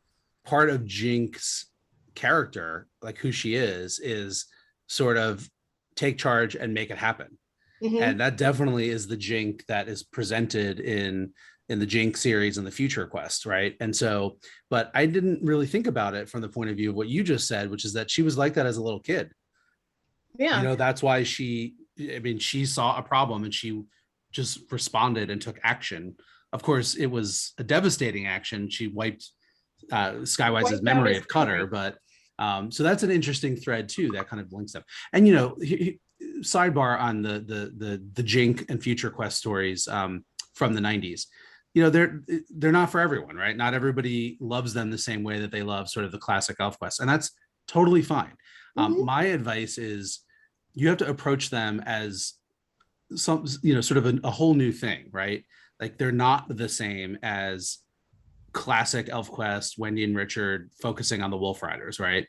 part of Jink's character, like who she is sort of take charge and make it happen. Mm-hmm. And that definitely is the Jink that is presented in the Jink series and the Future Quest, right? And so, but I didn't really think about it from the point of view of what you just said, which is that she was like that as a little kid. Yeah. That's why she saw a problem and she just responded and took action. Of course, it was a devastating action. She wiped Skywise's memory of Cutter, but so that's an interesting thread too, that kind of links up. And sidebar on the Jink and Future Quest stories from the 90s. They're not for everyone, right? Not everybody loves them the same way that they love sort of the classic ElfQuest, and that's totally fine. Mm-hmm. My advice is you have to approach them as some, sort of a whole new thing, right? Like, they're not the same as classic ElfQuest, Wendy and Richard focusing on the Wolfriders, right?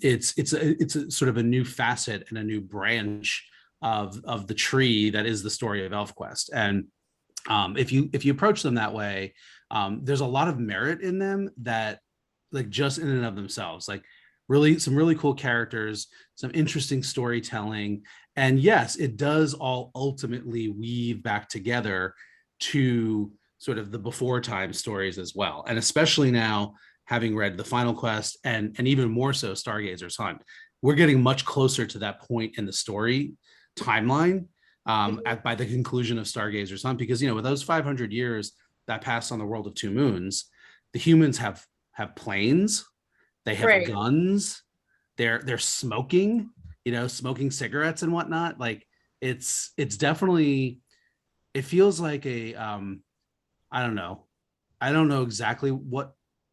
It's a sort of a new facet and a new branch of the tree that is the story of ElfQuest. And if you approach them that way, there's a lot of merit in them that, like, just in and of themselves, like some really cool characters, some interesting storytelling. And yes, it does all ultimately weave back together to sort of the before time stories as well. And especially now, having read the Final Quest and even more so Stargazer's Hunt, we're getting much closer to that point in the story timeline by the conclusion of Stargazer's Hunt, because with those 500 years that passed on the world of two moons, the humans have planes, they have guns, they're smoking, smoking cigarettes and whatnot. Like, it's definitely, it feels like a I don't know exactly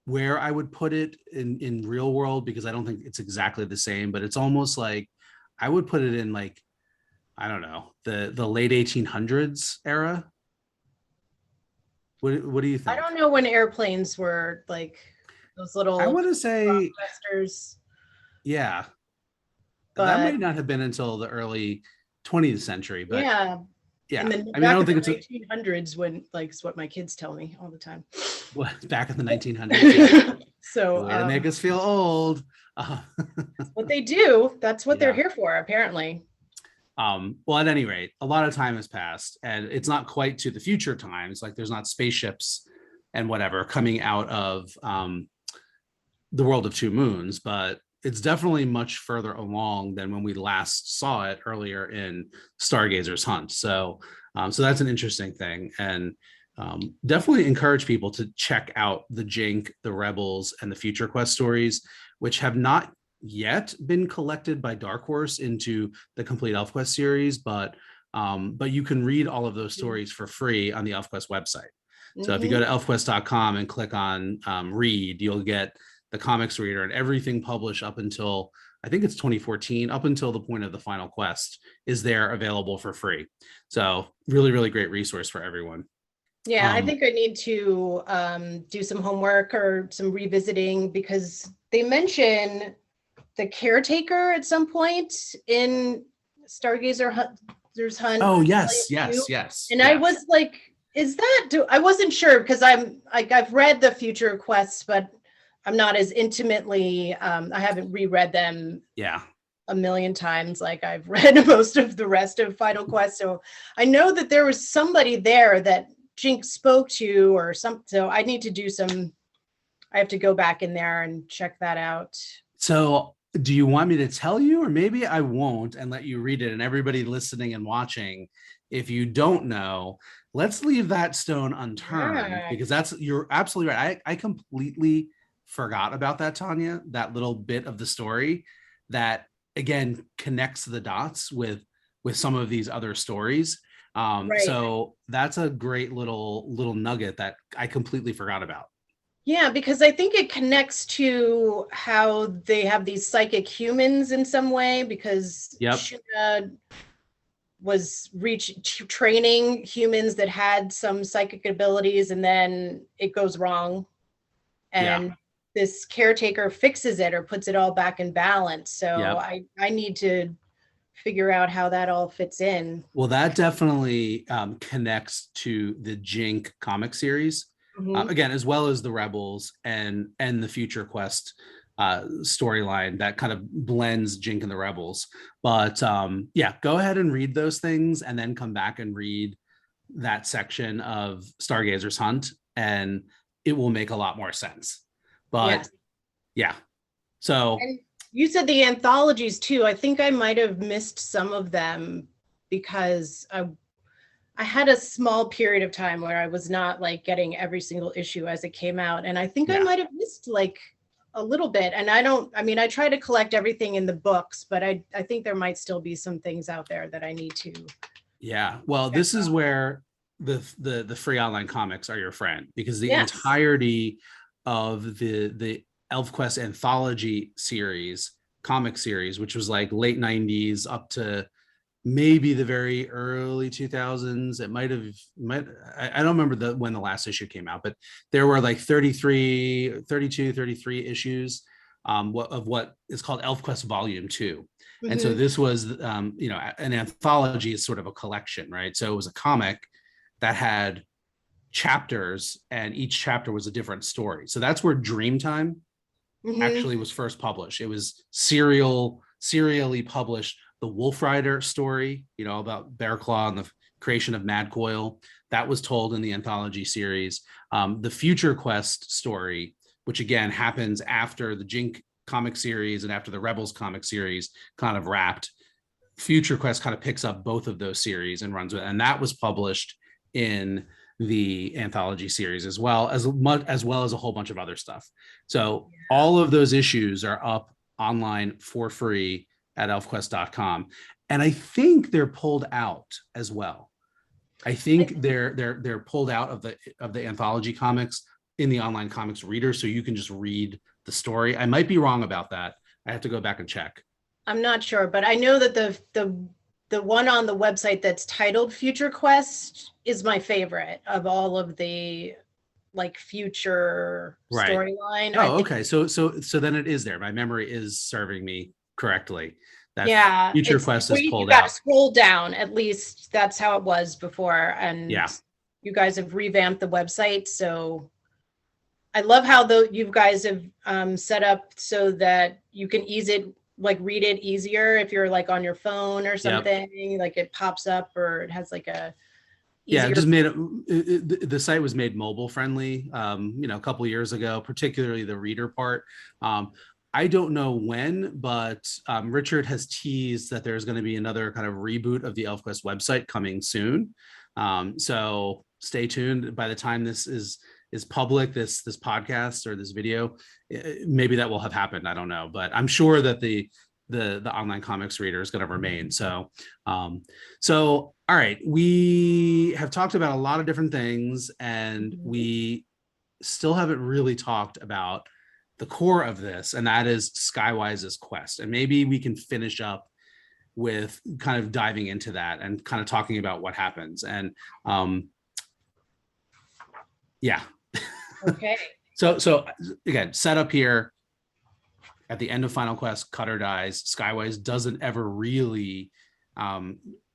where I would put it in real world, because I don't think it's exactly the same, but it's almost like I would put it in, like, I don't know, the late 1800s era. What do you think? I don't know when airplanes were, like, those little, I want to say rockbusters. Yeah. That but might not have been until the early 20th century, but yeah. yeah. And then I mean, I back don't in think the it's 1900s when like it's what my kids tell me all the time. back in the 1900s. Yeah. So Way to make us feel old. what they do, that's what they're Yeah. here for, apparently. Well, at any rate, a lot of time has passed, and it's not quite to the future times. Like there's not spaceships and whatever coming out of the world of two moons, but it's definitely much further along than when we last saw it earlier in Stargazer's Hunt. So, so that's an interesting thing, and definitely encourage people to check out the Jink, the Rebels, and the Future Quest stories, which have not yet been collected by Dark Horse into the complete ElfQuest series, but you can read all of those stories for free on the ElfQuest website. So if you go to elfquest.com and click on read, you'll get the comics reader, and everything published up until I think it's 2014, up until the point of the final quest, is there available for free. So really, really great resource for everyone. Yeah, I think I need to do some homework or some revisiting, because they mention the caretaker at some point in Stargazer's Hunt. Oh yes, yes. And I was like, is that I wasn't sure, because I'm like, I've read the Future Quests, but I'm not as intimately, I haven't reread them a million times like I've read most of the rest of Final Quest. So I know that there was somebody there that Jink spoke to or something. So I need to do I have to go back in there and check that out. So do you want me to tell you, or maybe I won't and let you read it, and everybody listening and watching, if you don't know, let's leave that stone unturned, because you're absolutely right. I completely forgot about that, Tanya, that little bit of the story that again connects the dots with some of these other stories. So that's a great little nugget that I completely forgot about. Yeah, because I think it connects to how they have these psychic humans in some way, because Shuna was training humans that had some psychic abilities, and then it goes wrong. And this caretaker fixes it or puts it all back in balance. So I need to figure out how that all fits in. Well, that definitely connects to the Jink comic series, again, as well as the Rebels and the Future Quest storyline that kind of blends Jink and the Rebels. But go ahead and read those things, and then come back and read that section of Stargazer's Hunt, and it will make a lot more sense. But so and you said the anthologies too. I think I might have missed some of them because I had a small period of time where I was not like getting every single issue as it came out, and I think I might have missed like a little bit. And I try to collect everything in the books, but I think there might still be some things out there that I need to. Yeah, well, this is where the free online comics are your friend, because the entirety of the ElfQuest anthology series, comic series, which was like late 90s up to maybe the very early 2000s. I don't remember when the last issue came out, but there were like 33 issues of what is called ElfQuest Volume 2. And so this was, an anthology is sort of a collection, right? So it was a comic that had chapters, and each chapter was a different story. So that's where Dreamtime actually was first published. It was serially published. The Wolfrider story, about Bearclaw and the creation of Mad Coil, that was told in the anthology series. The Future Quest story, which again happens after the Jink comic series and after the Rebels comic series kind of wrapped, Future Quest kind of picks up both of those series and runs with it. And that was published in the anthology series as well as a whole bunch of other stuff. So all of those issues are up online for free at elfquest.com, and I think they're pulled out as well. I think they're pulled out of the anthology comics in the online comics reader, so you can just read the story. I might be wrong about that. I have to go back and check. I'm not sure, but I know that the one on the website that's titled Future Quest is my favorite of all of the like future storyline. Oh, okay. So then it is there. My memory is serving me correctly. that Yeah, future it's quest is you pulled got to out. scroll down. At least that's how it was before, Yeah. and you guys have revamped the website. So I love how you guys have set up so that you can read it easier if you're like on your phone or Yep. something. Like it pops up, or it has like a Yeah, it easier. just made the site was made mobile friendly, a couple of years ago, particularly the reader part. I don't know when, but Richard has teased that there's going to be another kind of reboot of the ElfQuest website coming soon. So stay tuned. By the time this is public, this podcast or this video, maybe that will have happened. I don't know, but I'm sure that the online comics reader is going to remain. So all right, we have talked about a lot of different things, and we still haven't really talked about the core of this, and that is Skywise's quest. And maybe we can finish up with kind of diving into that and kind of talking about what happens. And yeah. Okay. So again, set up here at the end of Final Quest, Cutter dies. Skywise doesn't ever really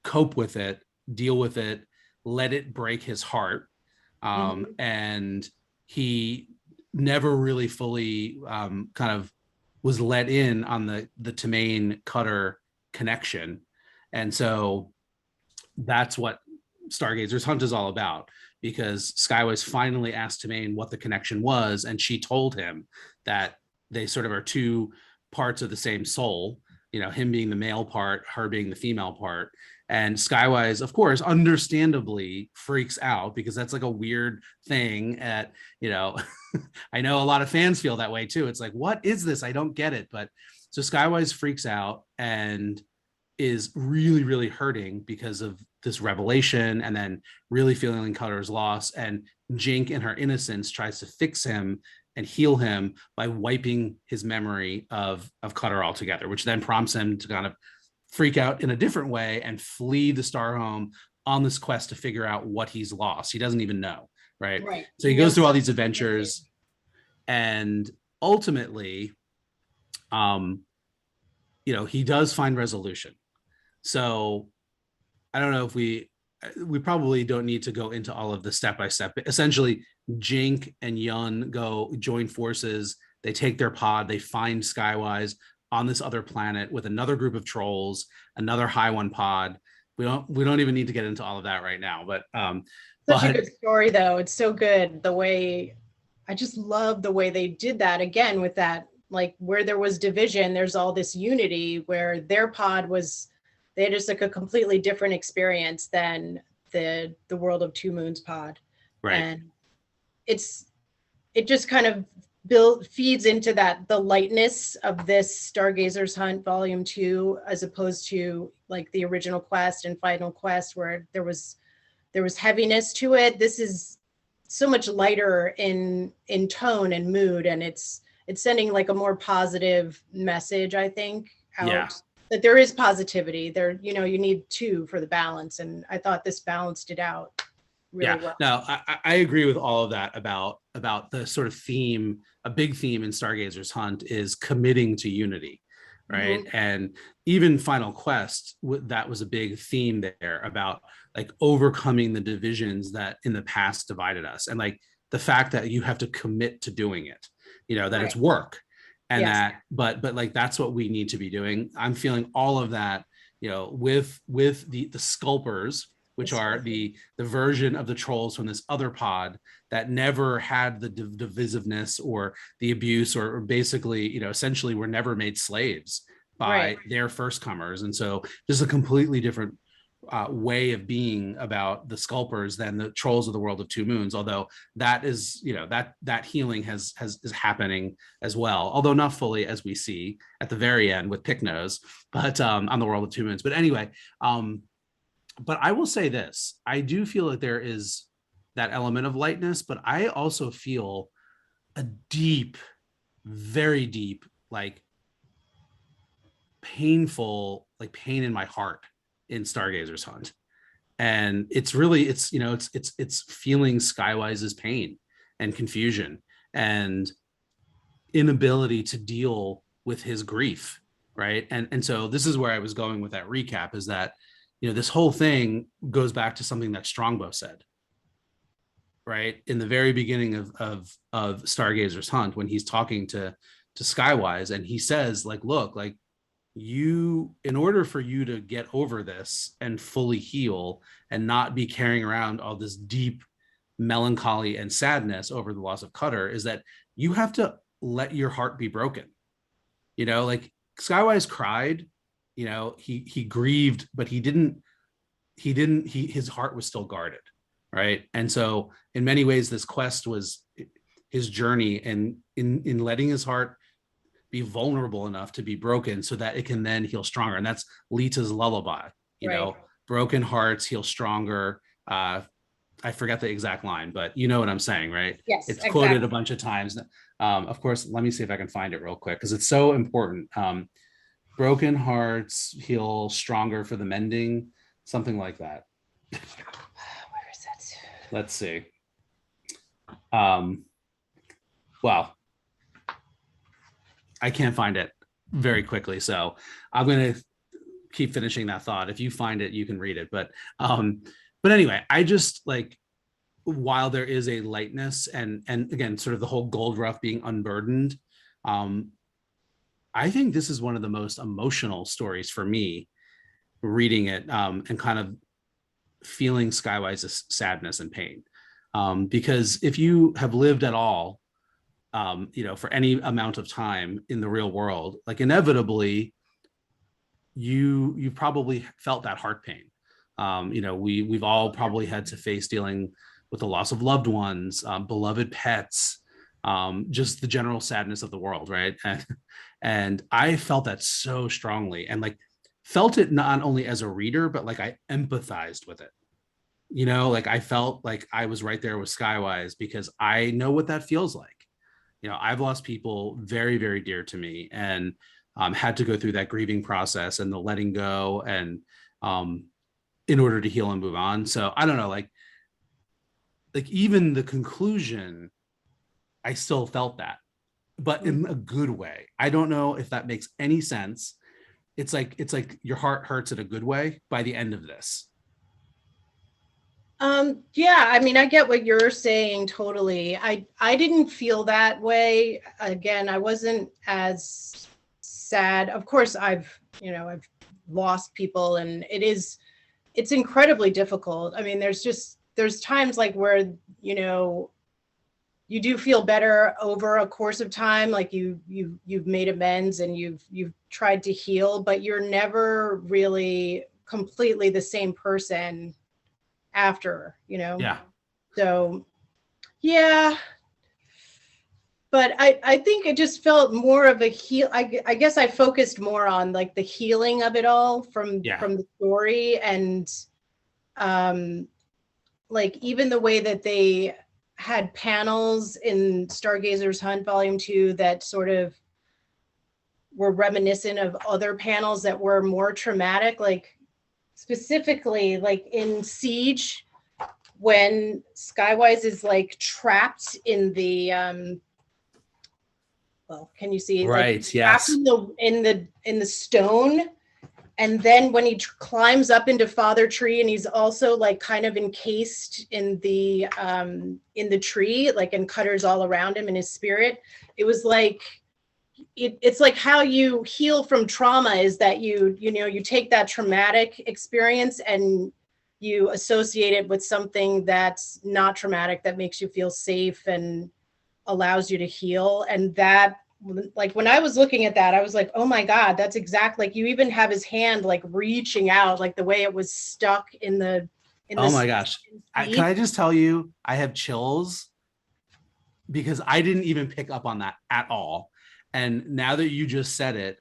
cope with it, deal with it, let it break his heart. And he never really fully kind of was let in on the Tamain Cutter connection. And so that's what Stargazer's Hunt is all about, because Skywise finally asked Tamain what the connection was, and she told him that they sort of are two parts of the same soul, him being the male part, her being the female part. And Skywise, of course, understandably freaks out, because that's like a weird thing I know a lot of fans feel that way too. It's like, what is this? I don't get it. But so Skywise freaks out and is really, really hurting because of this revelation, and then really feeling Cutter's loss. And Jink, in her innocence, tries to fix him and heal him by wiping his memory of Cutter altogether, which then prompts him to kind of freak out in a different way and flee the Starhome on this quest to figure out what he's lost. He doesn't even know, right? So he goes through all these adventures, and ultimately, he does find resolution. So I don't know if we probably don't need to go into all of the step-by-step. Essentially, Jink and Yun join forces. They take their pod. They find Skywise on this other planet with another group of trolls, another high one pod. We don't even need to get into all of that right now. But such a good story, though. It's so good. I just love the way they did that again with that, like where there was division, there's all this unity, where their pod they had just like a completely different experience than the World of Two Moons pod. Right. And it just kind of feeds into the lightness of this Stargazer's Hunt Volume 2, as opposed to like the original quest and Final Quest, where there was heaviness to it. This is so much lighter in tone and mood, and it's sending like a more positive message, I think, out. Yeah. That there is positivity there. You need two for the balance, and I thought this balanced it out really well. No, I agree with all of that about the sort of theme. A big theme in Stargazer's Hunt is committing to unity, right? And even Final Quest, that was a big theme there, about like overcoming the divisions that in the past divided us, and like the fact that you have to commit to doing it, that it's work. And but like, that's what we need to be doing. I'm feeling all of that, with the Sculpers, which are the version of the trolls from this other pod that never had the divisiveness or the abuse, or basically, essentially were never made slaves by their first comers. And so just a completely different way of being about the Sculpers than the trolls of the World of Two Moons, although that is, that healing is happening as well, although not fully, as we see at the very end with Picknose, but on the World of Two Moons. But anyway, but I will say this, I do feel like there is that element of lightness, but I also feel a deep, very deep, like painful, like pain in my heart in Stargazer's Hunt. And it's really, it's feeling Skywise's pain and confusion and inability to deal with his grief, right? And so this is where I was going with that recap, is that, this whole thing goes back to something that Strongbow said, right? In the very beginning of Stargazer's hunt, when he's talking to Skywise, and he says, like, look, like, in order for you to get over this and fully heal and not be carrying around all this deep melancholy and sadness over the loss of Cutter, is that you have to let your heart be broken. Like, Skywise cried, he grieved, but his heart was still guarded, right? And so in many ways, this quest was his journey, and in letting his heart be vulnerable enough to be broken so that it can then heal stronger. And that's Lita's lullaby, broken hearts heal stronger. I forget the exact line, but you know what I'm saying, right? Yes, it's exactly. Quoted a bunch of times. Of course, let me see if I can find it real quick, because it's so important. Broken hearts heal stronger for the mending, something like that. Where is that? Let's see. Well, I can't find it very quickly, so I'm going to keep finishing that thought. If you find it, you can read it. But anyway, I just, like, while there is a lightness and again, sort of the whole gold rough being unburdened, I think this is one of the most emotional stories for me reading it, and kind of feeling Skywise's sadness and pain. Because if you have lived at all, for any amount of time in the real world, like, inevitably you probably felt that heart pain. We've all probably had to face dealing with the loss of loved ones, beloved pets, just the general sadness of the world, right? And I felt that so strongly, and, like, felt it not only as a reader, but, like, I empathized with it. Like, I felt like I was right there with Skywise, because I know what that feels like. I've lost people very, very dear to me, and had to go through that grieving process and the letting go, and in order to heal and move on. So I don't know, like even the conclusion, I still felt that, but in a good way. I don't know if that makes any sense. It's like your heart hurts in a good way by the end of this. Yeah, I mean, I get what you're saying totally. I didn't feel that way. Again, I wasn't as sad. Of course, I've lost people, and it's incredibly difficult. I mean, there's times, like, where, you do feel better over a course of time, like you've made amends and you've tried to heal, but you're never really completely the same person after, Yeah. So yeah, but I think it just felt more of a I guess I focused more on, like, the healing of it all from the story, and like, even the way that they had panels in Stargazer's Hunt Volume 2 that sort of were reminiscent of other panels that were more traumatic, like, specifically, like, in Siege, when Skywise is, like, trapped in the well, can you see, Right, like, yes, trapped in the stone, and then when he climbs up into Father Tree, and he's also, like, kind of encased in the tree, like, and Cutter's all around him in his spirit. It was like, it's like how you heal from trauma, is that you take that traumatic experience and you associate it with something that's not traumatic, that makes you feel safe and allows you to heal. And that, like, when I was looking at that, I was like, oh my God, that's exactly, like, you even have his hand, like, reaching out, like the way it was stuck in the oh my gosh. Can I just tell you, I have chills, because I didn't even pick up on that at all. And now that you just said it,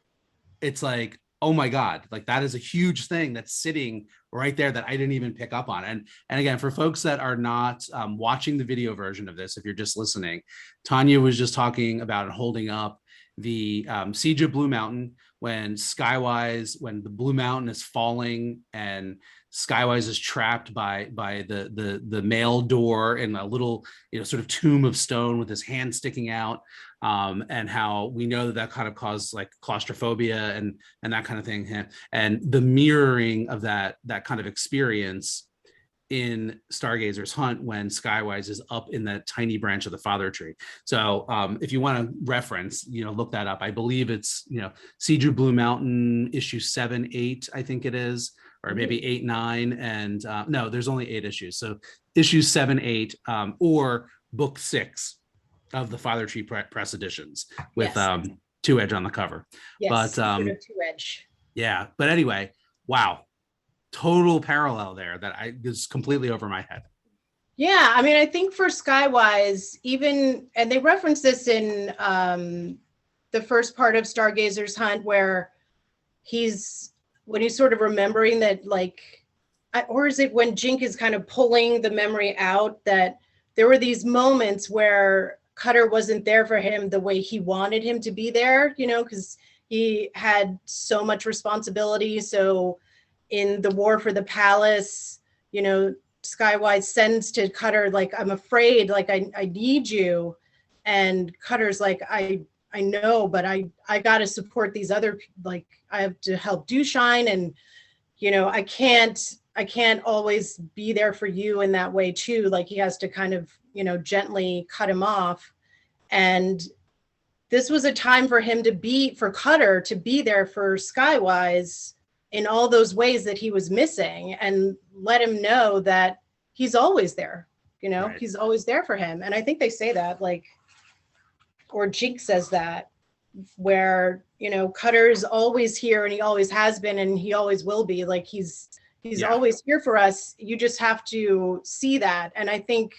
it's like, oh my God, like, that is a huge thing that's sitting right there that I didn't even pick up on. And again, for folks that are not watching the video version of this, if you're just listening, Tanya was just talking about and holding up the Siege of Blue Mountain, when the Blue Mountain is falling and Skywise is trapped by the mail door in a little, sort of tomb of stone with his hand sticking out. and how we know that that kind of caused like claustrophobia and that kind of thing, and the mirroring of that kind of experience in Stargazer's hunt when Skywise is up in that tiny branch of the father tree. So if you want to reference, look that up. I believe it's, Siege of Blue Mountain issue 7, 8, I think it is, or maybe 8, 9. And no, there's only 8 issues. So issues 7, 8, or book 6 of the Father Tree Press editions with Two Edge on the cover. Yes, but Two Edge. Yeah, but anyway, wow. Total parallel there that I was completely over my head. Yeah, I mean, I think for Skywise, even, and they reference this in the first part of Stargazer's hunt, where when he's sort of remembering that, like, or is it when Jink is kind of pulling the memory out, that there were these moments where Cutter wasn't there for him the way he wanted him to be there, because he had so much responsibility. So in the War for the Palace, Skywise sends to Cutter, like, I'm afraid, like, I need you. And Cutter's like, I know, but I got to support these other, like, I have to help Dewshine, and, I can't always be there for you in that way too. Like, he has to kind of, gently cut him off. And this was a time for Cutter to be there for Skywise in all those ways that he was missing, and let him know that he's always there, right. He's always there for him. And I think they say that, like, or Jink says that, where, Cutter's always here, and he always has been, and he always will be. Like, he's always here for us. You just have to see that. And I think,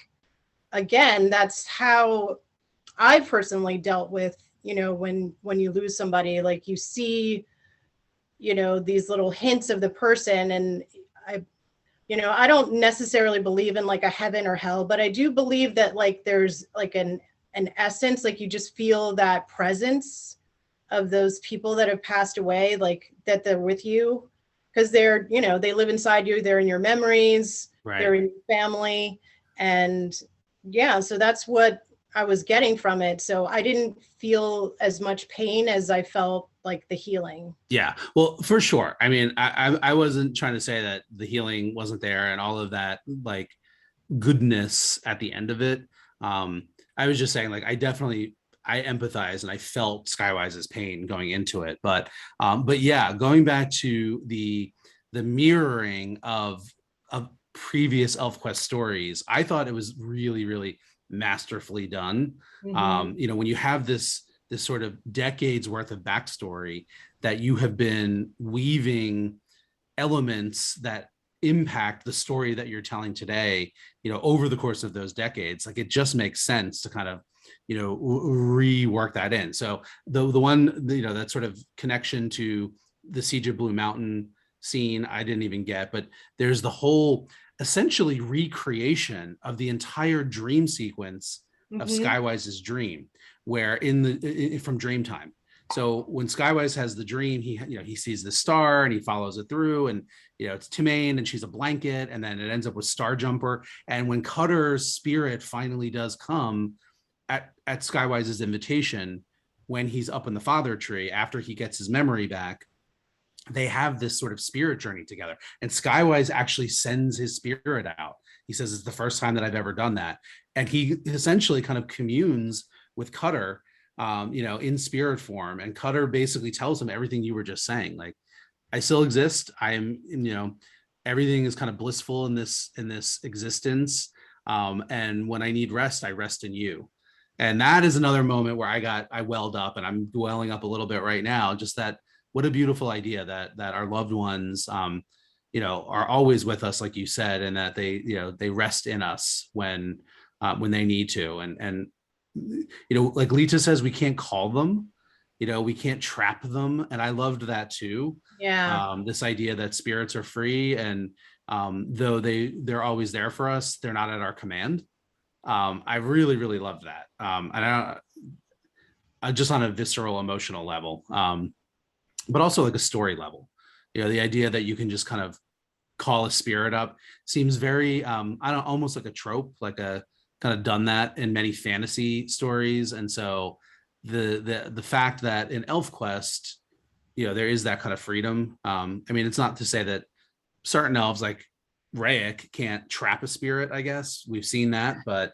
again, that's how I personally dealt with, when you lose somebody, like, you see, these little hints of the person. And I don't necessarily believe in, like, a heaven or hell, but I do believe that, like, there's, like, an essence, like, you just feel that presence of those people that have passed away, like, that they're with you, because they're, they live inside you, they're in your memories, right. They're in your family. And yeah, so that's what I was getting from it. So I didn't feel as much pain as I felt like the healing. Yeah, well, for sure. I mean, I wasn't trying to say that the healing wasn't there and all of that, like, goodness at the end of it. I was just saying, like, I empathize and I felt Skywise's pain going into it. But yeah, going back to the mirroring of previous ElfQuest stories, I thought it was really, really masterfully done. Mm-hmm. When you have this sort of decades worth of backstory that you have been weaving elements that impact the story that you're telling today, over the course of those decades, like, it just makes sense to kind of, rework that in. So the one, that sort of connection to the Siege of Blue Mountain scene, I didn't even get, but there's the whole essentially recreation of the entire dream sequence of Skywise's dream, where from Dreamtime. So when Skywise has the dream, he sees the star and he follows it through, and it's Timmain and she's a blanket, and then it ends up with Starjumper. And when Cutter's spirit finally does come at Skywise's invitation, when he's up in the father tree after he gets his memory back, they have this sort of spirit journey together. And Skywise actually sends his spirit out. He says, it's the first time that I've ever done that. And he essentially kind of communes with Cutter, in spirit form. And Cutter basically tells him everything you were just saying. Like, I still exist. I am, everything is kind of blissful in this existence. And when I need rest, I rest in you. And that is another moment where I welled up, and I'm welling up a little bit right now. Just that, what a beautiful idea that our loved ones, are always with us, like you said, and that they rest in us when they need to. And like Lita says, we can't call them, we can't trap them. And I loved that too. Yeah. This idea that spirits are free, and though they're always there for us, they're not at our command. I really, really loved that. And I just on a visceral, emotional level, but also like a story level, the idea that you can just kind of call a spirit up seems very, almost like a trope, like a kind of done that in many fantasy stories. And so the fact that in ElfQuest, there is that kind of freedom. I mean, it's not to say that certain elves like Rayek can't trap a spirit. I guess we've seen that, but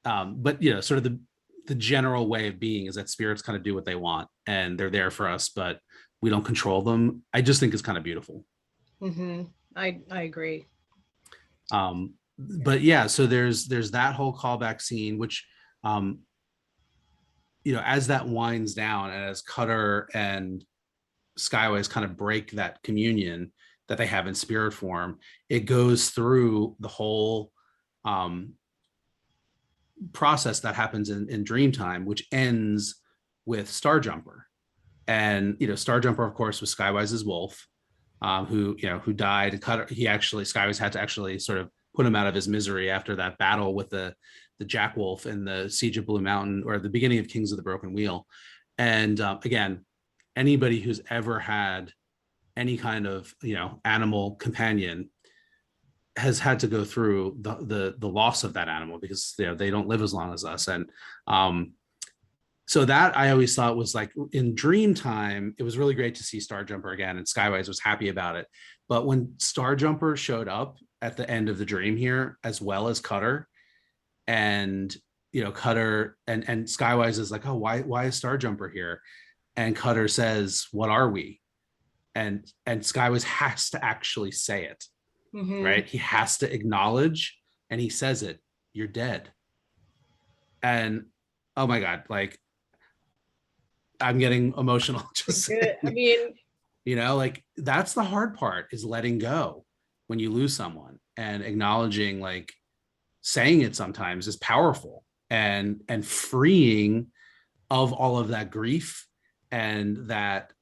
sort of the general way of being is that spirits kind of do what they want and they're there for us, but we don't control them. I just think it's kind of beautiful. Mm-hmm. I agree. But yeah, so there's that whole callback scene, which as that winds down and as Cutter and Skywise kind of break that communion that they have in spirit form, it goes through the whole process that happens in Dreamtime, which ends with Starjumper. And Starjumper, of course, was Skywise's wolf, who died. And Cutter, Skywise had to actually sort of put him out of his misery after that battle with the Jack Wolf in the Siege of Blue Mountain, or the beginning of Kings of the Broken Wheel. And again, anybody who's ever had any kind of animal companion has had to go through the loss of that animal, because they don't live as long as us. And so that I always thought was like, in Dreamtime, it was really great to see Starjumper again, and Skywise was happy about it. But when Starjumper showed up at the end of the dream here, as well as Cutter, and Cutter and Skywise is like, oh, why is Starjumper here? And Cutter says, what are we? And Skywise has to actually say it. Mm-hmm. Right? He has to acknowledge, and he says it, you're dead. And oh my God, like, I'm getting emotional just I mean, like, that's the hard part, is letting go when you lose someone, and acknowledging, like, saying it sometimes is powerful and freeing of all of that grief, and that,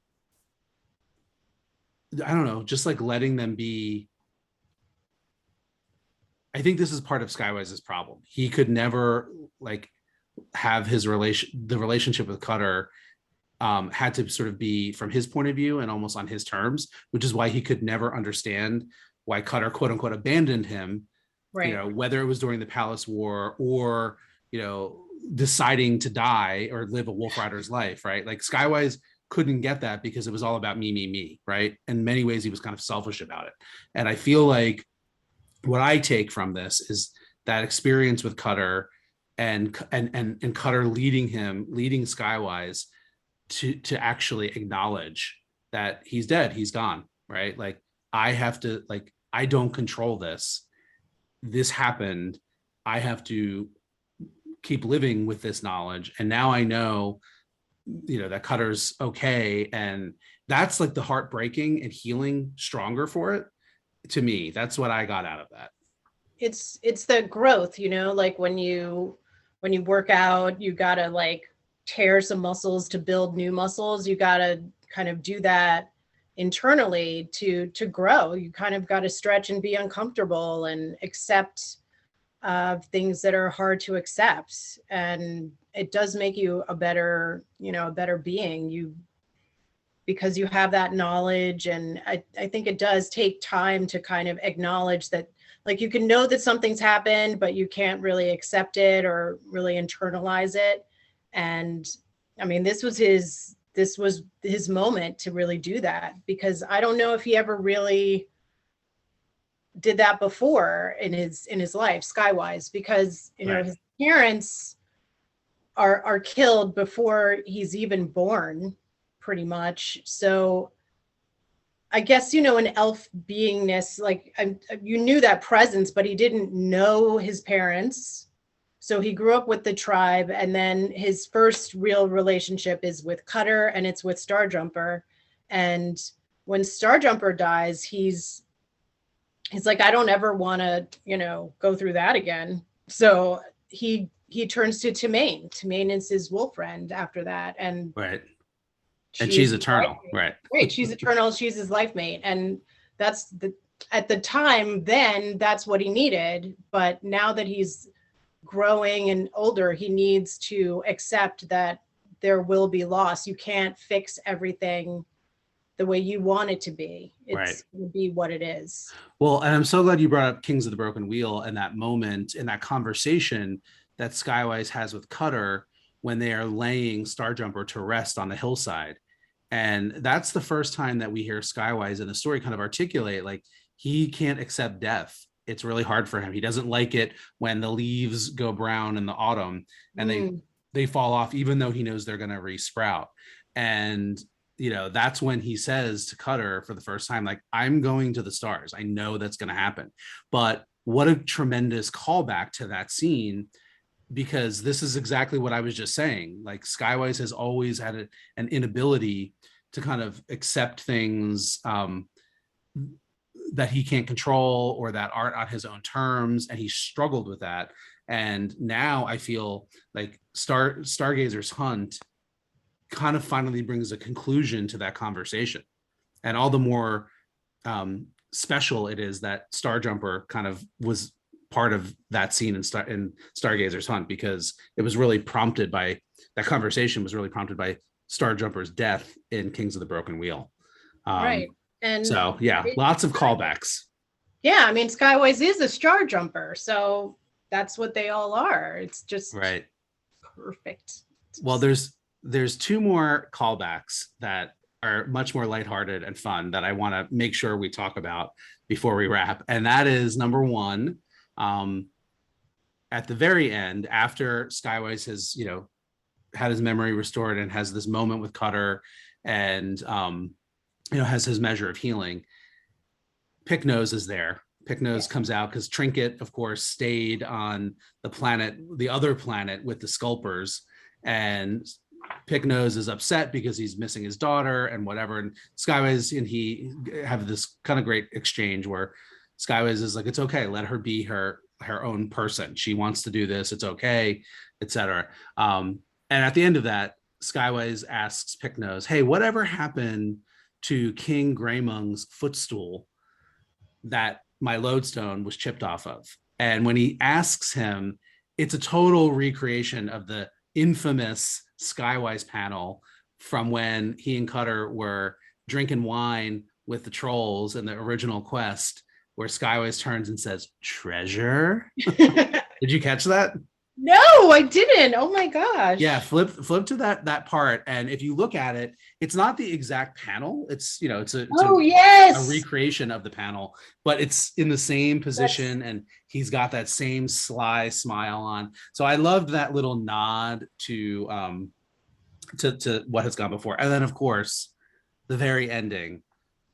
I don't know, just like letting them be. I think this is part of Skywise's problem. He could never like have the relationship with Cutter had to sort of be from his point of view and almost on his terms, which is why he could never understand why Cutter, quote unquote, abandoned him. Right. Whether it was during the Palace War or, deciding to die or live a Wolfrider's life, right? Like, Skywise couldn't get that because it was all about me, right? In many ways, he was kind of selfish about it. And I feel like what I take from this is that experience with Cutter and Cutter leading Skywise to actually acknowledge that he's dead, he's gone, right? Like, I have to, like, I don't control this. This happened. I have to keep living with this knowledge. And now I know, that Cutter's okay. And that's like the heartbreaking and healing stronger for it. To me, that's what I got out of that. It's the growth, like when you work out, you gotta like tear some muscles to build new muscles. You gotta kind of do that internally to grow. You kind of got to stretch and be uncomfortable and accept things that are hard to accept. And it does make you a better being, because you have that knowledge. And I think it does take time to kind of acknowledge that, like, you can know that something's happened, but you can't really accept it or really internalize it. And I mean, this was his moment to really do that, because I don't know if he ever really did that before in his life, Skywise, because right. His parents are killed before he's even born, pretty much. So I guess, an elf beingness, like, you knew that presence, but he didn't know his parents. So he grew up with the tribe, and then his first real relationship is with Cutter, and it's with Starjumper. And when Starjumper dies, he's like, I don't ever want to, go through that again. So he turns to Tamaine. Tamaine is his wolf friend after that. And right. And she's eternal. Right. She's eternal. She's his life mate. And that's at the time then, that's what he needed. But now that he's growing and older, he needs to accept that there will be loss. You can't fix everything the way you want it to be. It's going to be what it is. Well, and I'm so glad you brought up Kings of the Broken Wheel and that moment in that conversation that Skywise has with Cutter, when they are laying Starjumper to rest on the hillside. And that's the first time that we hear Skywise in the story kind of articulate, like, he can't accept death. It's really hard for him. He doesn't like it when the leaves go brown in the autumn and they fall off, even though he knows they're going to resprout. And, you know, that's when he says to Cutter for the first time, like, I'm going to the stars. I know that's going to happen. But what a tremendous callback to that scene, because this is exactly what I was just saying. Like, Skywise has always had an inability to kind of accept things that he can't control or that aren't on his own terms, and he struggled with that. And now I feel like Stargazer's hunt kind of finally brings a conclusion to that conversation, and all the more special it is that Starjumper kind of was part of that scene in Stargazer's hunt, because it was really prompted by that conversation was really prompted by Starjumper's death in Kings of the Broken Wheel. Right. And so yeah, lots of callbacks. Yeah, I mean, Skywise is a Starjumper, so that's what they all are. It's just right. Perfect. Well, there's two more callbacks that are much more lighthearted and fun that I want to make sure we talk about before we wrap. And that is, number one, at the very end, after Skywise has, you know, had his memory restored and has this moment with Cutter and, you know, has his measure of healing, Picknose is there. Picknose comes out because Trinket, of course, stayed on the planet, the other planet with the Sculpers, and Picknose is upset because he's missing his daughter and whatever. And Skywise and he have this kind of great exchange where Skywise is like, it's okay, let her be her own person. She wants to do this. It's okay, etc. And at the end of that, Skywise asks Picknose, hey, whatever happened to King Greymung's footstool that my lodestone was chipped off of? And when he asks him, it's a total recreation of the infamous Skywise panel from when he and Cutter were drinking wine with the trolls in the original quest, where Skywise turns and says, treasure. Did you catch that? No, I didn't. Oh my gosh. Yeah, flip to that part, and if you look at it, it's not the exact panel. It's, you know, it's a recreation of the panel, but it's in the same position, and he's got that same sly smile on. So I loved that little nod to what has gone before. And then, of course, the very ending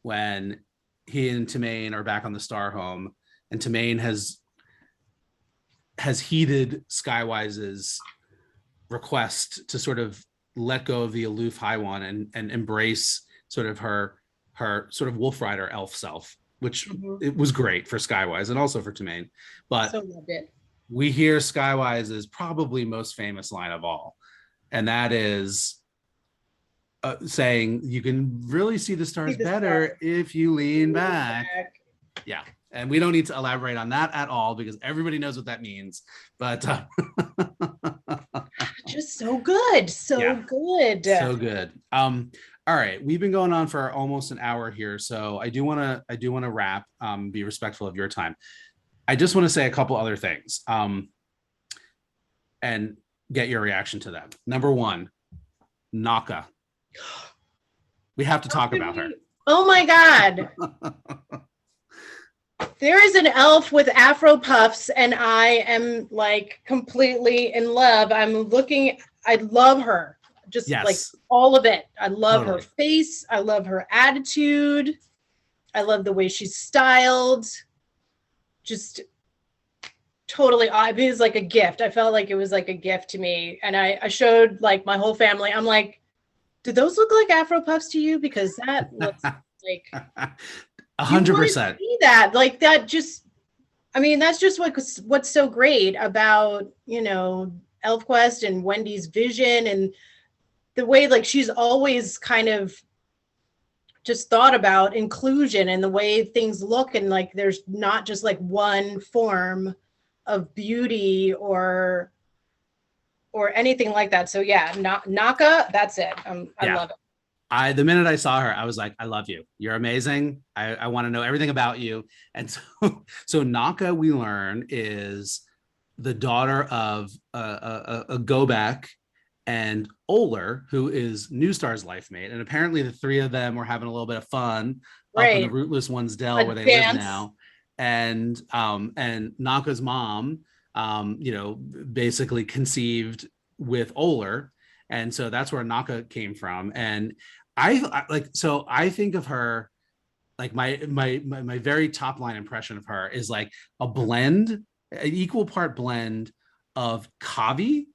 when he and Tamaine are back on the Star Home, and Tamaine has heeded Skywise's request to sort of let go of the aloof High One and embrace sort of her sort of Wolfrider elf self, which it was great for Skywise and also for Tamaine. But so loved it. We hear Skywise's probably most famous line of all, and that is saying, you can really see the stars better if you lean back. Yeah. And we don't need to elaborate on that at all, because everybody knows what that means. But just so good. So good. So good. All right. We've been going on for almost an hour here. So I do want to wrap, be respectful of your time. I just want to say a couple other things and get your reaction to them. Number one, Naka. We have to talk about her. Oh my God. There is an elf with afro puffs, and I am like completely in love. I love her. Just like all of it. I love her face. I love her attitude. I love the way she's styled. Just totally, it was like a gift. I felt like it was like a gift to me. And I showed like my whole family. I'm like, do those look like afro puffs to you? Because that looks like 100%. See that, like that, just, I mean, that's just what's so great about, you know, ElfQuest and Wendy's vision, and the way like she's always kind of just thought about inclusion and the way things look, and like there's not just like one form of beauty or anything like that. So yeah, Naka, that's it. I love it. The minute I saw her, I was like, I love you. You're amazing. I want to know everything about you. And so Naka, we learn, is the daughter of a go back and Oler, who is New Star's life mate. And apparently the three of them were having a little bit of fun up in the Rootless One's Dell where they live now. And Naka's mom, basically conceived with Oler. And so that's where Naka came from. And I think of her, like my very top line impression of her is like an equal part blend of Kavi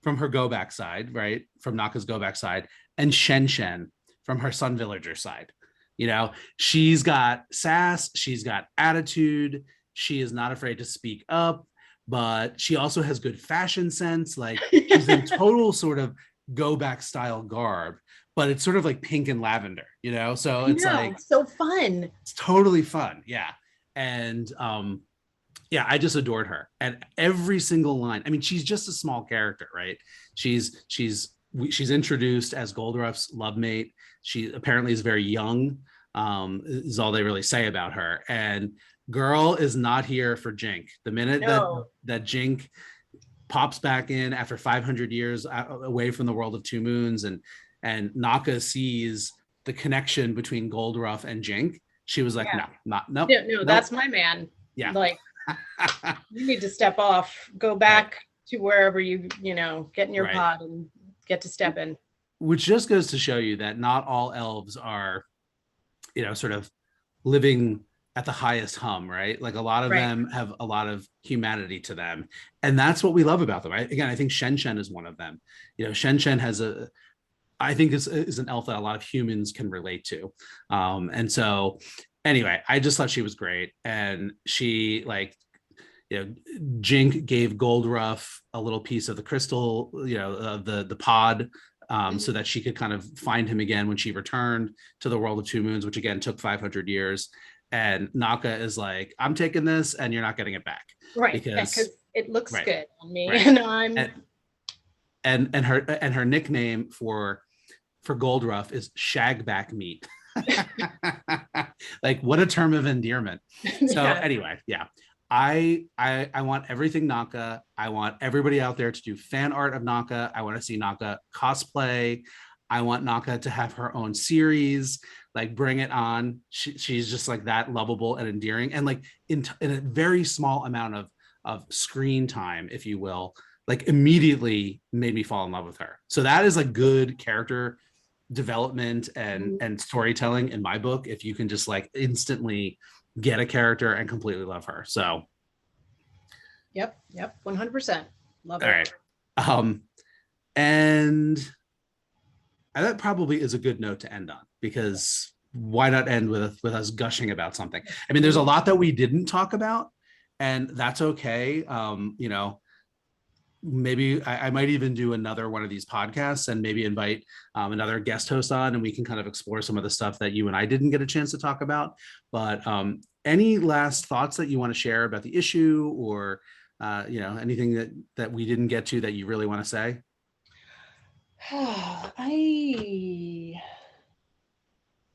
from her go back side, right? From Naka's go back side, and Shen Shen from her Sun Villager side. She's got sass, she's got attitude, she is not afraid to speak up, but she also has good fashion sense. Like she's in total sort of go back style garb, but it's sort of like pink and lavender, so it's like so fun. It's totally fun. Yeah. And I just adored her. And every single line, I mean, she's just a small character, right? She's introduced as Goldruff's love mate. She apparently is very young, is all they really say about her. And girl is not here for Jink. The minute that Jink pops back in after 500 years away from the world of Two Moons, and Naka sees the connection between Goldruff and Jink, she was like, no, that's my man. Yeah. Like, you need to step off, go back to wherever you get in your pod and get to step in. Which just goes to show you that not all elves are, sort of living at the highest hum, right? Like a lot of them have a lot of humanity to them. And that's what we love about them. I think Shen Shen is one of them. Shen Shen I think is an elf that a lot of humans can relate to. And so anyway, I just thought she was great. And she Jink gave Goldruff a little piece of the crystal, the pod, so that she could kind of find him again when she returned to the world of Two Moons, which again took 500 years. And Naka is like, I'm taking this and you're not getting it back. Right. Because it looks good on me. Right. And I'm and her nickname for Goldruff is Shagback Meat. Like what a term of endearment. So anyway, I want everything Naka. I want everybody out there to do fan art of Naka. I want to see Naka cosplay. I want Naka to have her own series. Like bring it on. She's just like that lovable and endearing, and like in a very small amount of screen time, if you will, like immediately made me fall in love with her. So that is like good character development and storytelling in my book, if you can just like instantly get a character and completely love her. So yep 100% love it. All right. And that probably is a good note to end on, because why not end with us gushing about something? I mean, there's a lot that we didn't talk about, and that's okay. Maybe I might even do another one of these podcasts and maybe invite another guest host on, and we can kind of explore some of the stuff that you and I didn't get a chance to talk about. But any last thoughts that you want to share about the issue, or anything that we didn't get to that you really want to say?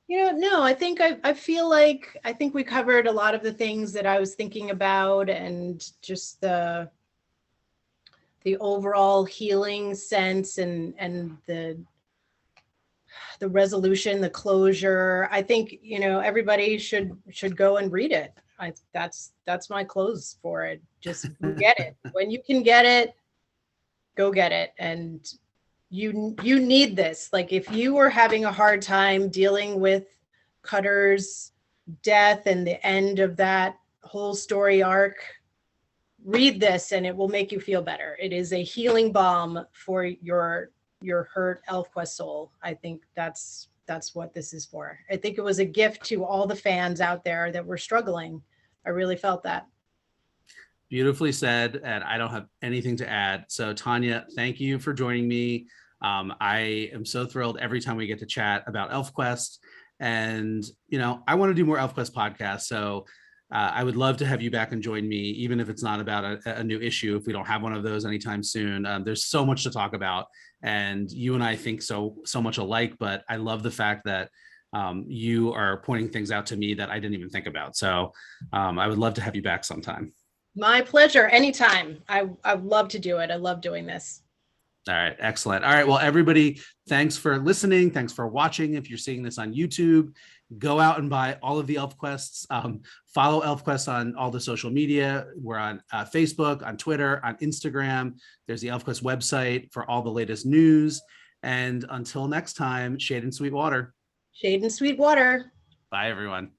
No, I think I feel like I think we covered a lot of the things that I was thinking about, and just the overall healing sense and the resolution, the closure. I think, everybody should go and read it. That's my close for it. Just get it. When you can get it, go get it. And you need this. Like if you were having a hard time dealing with Cutter's death and the end of that whole story arc, read this and it will make you feel better. It is a healing balm for your hurt ElfQuest soul. I think that's what this is for. I think it was a gift to all the fans out there that were struggling. I really felt that. Beautifully said, and I don't have anything to add. So Tanya, thank you for joining me. I am so thrilled every time we get to chat about ElfQuest, and I want to do more ElfQuest podcasts. So I would love to have you back and join me, even if it's not about a new issue. If we don't have one of those anytime soon, there's so much to talk about, and you and I think so much alike. But I love the fact that you are pointing things out to me that I didn't even think about. So I would love to have you back sometime. My pleasure. Anytime. I love to do it. I love doing this. All right, excellent. All right, well, everybody, thanks for listening. Thanks for watching. If you're seeing this on YouTube, go out and buy all of the ElfQuests. Follow ElfQuest on all the social media. We're on Facebook, on Twitter, on Instagram. There's the ElfQuest website for all the latest news. And until next time, shade and sweet water. Shade and sweet water. Bye, everyone.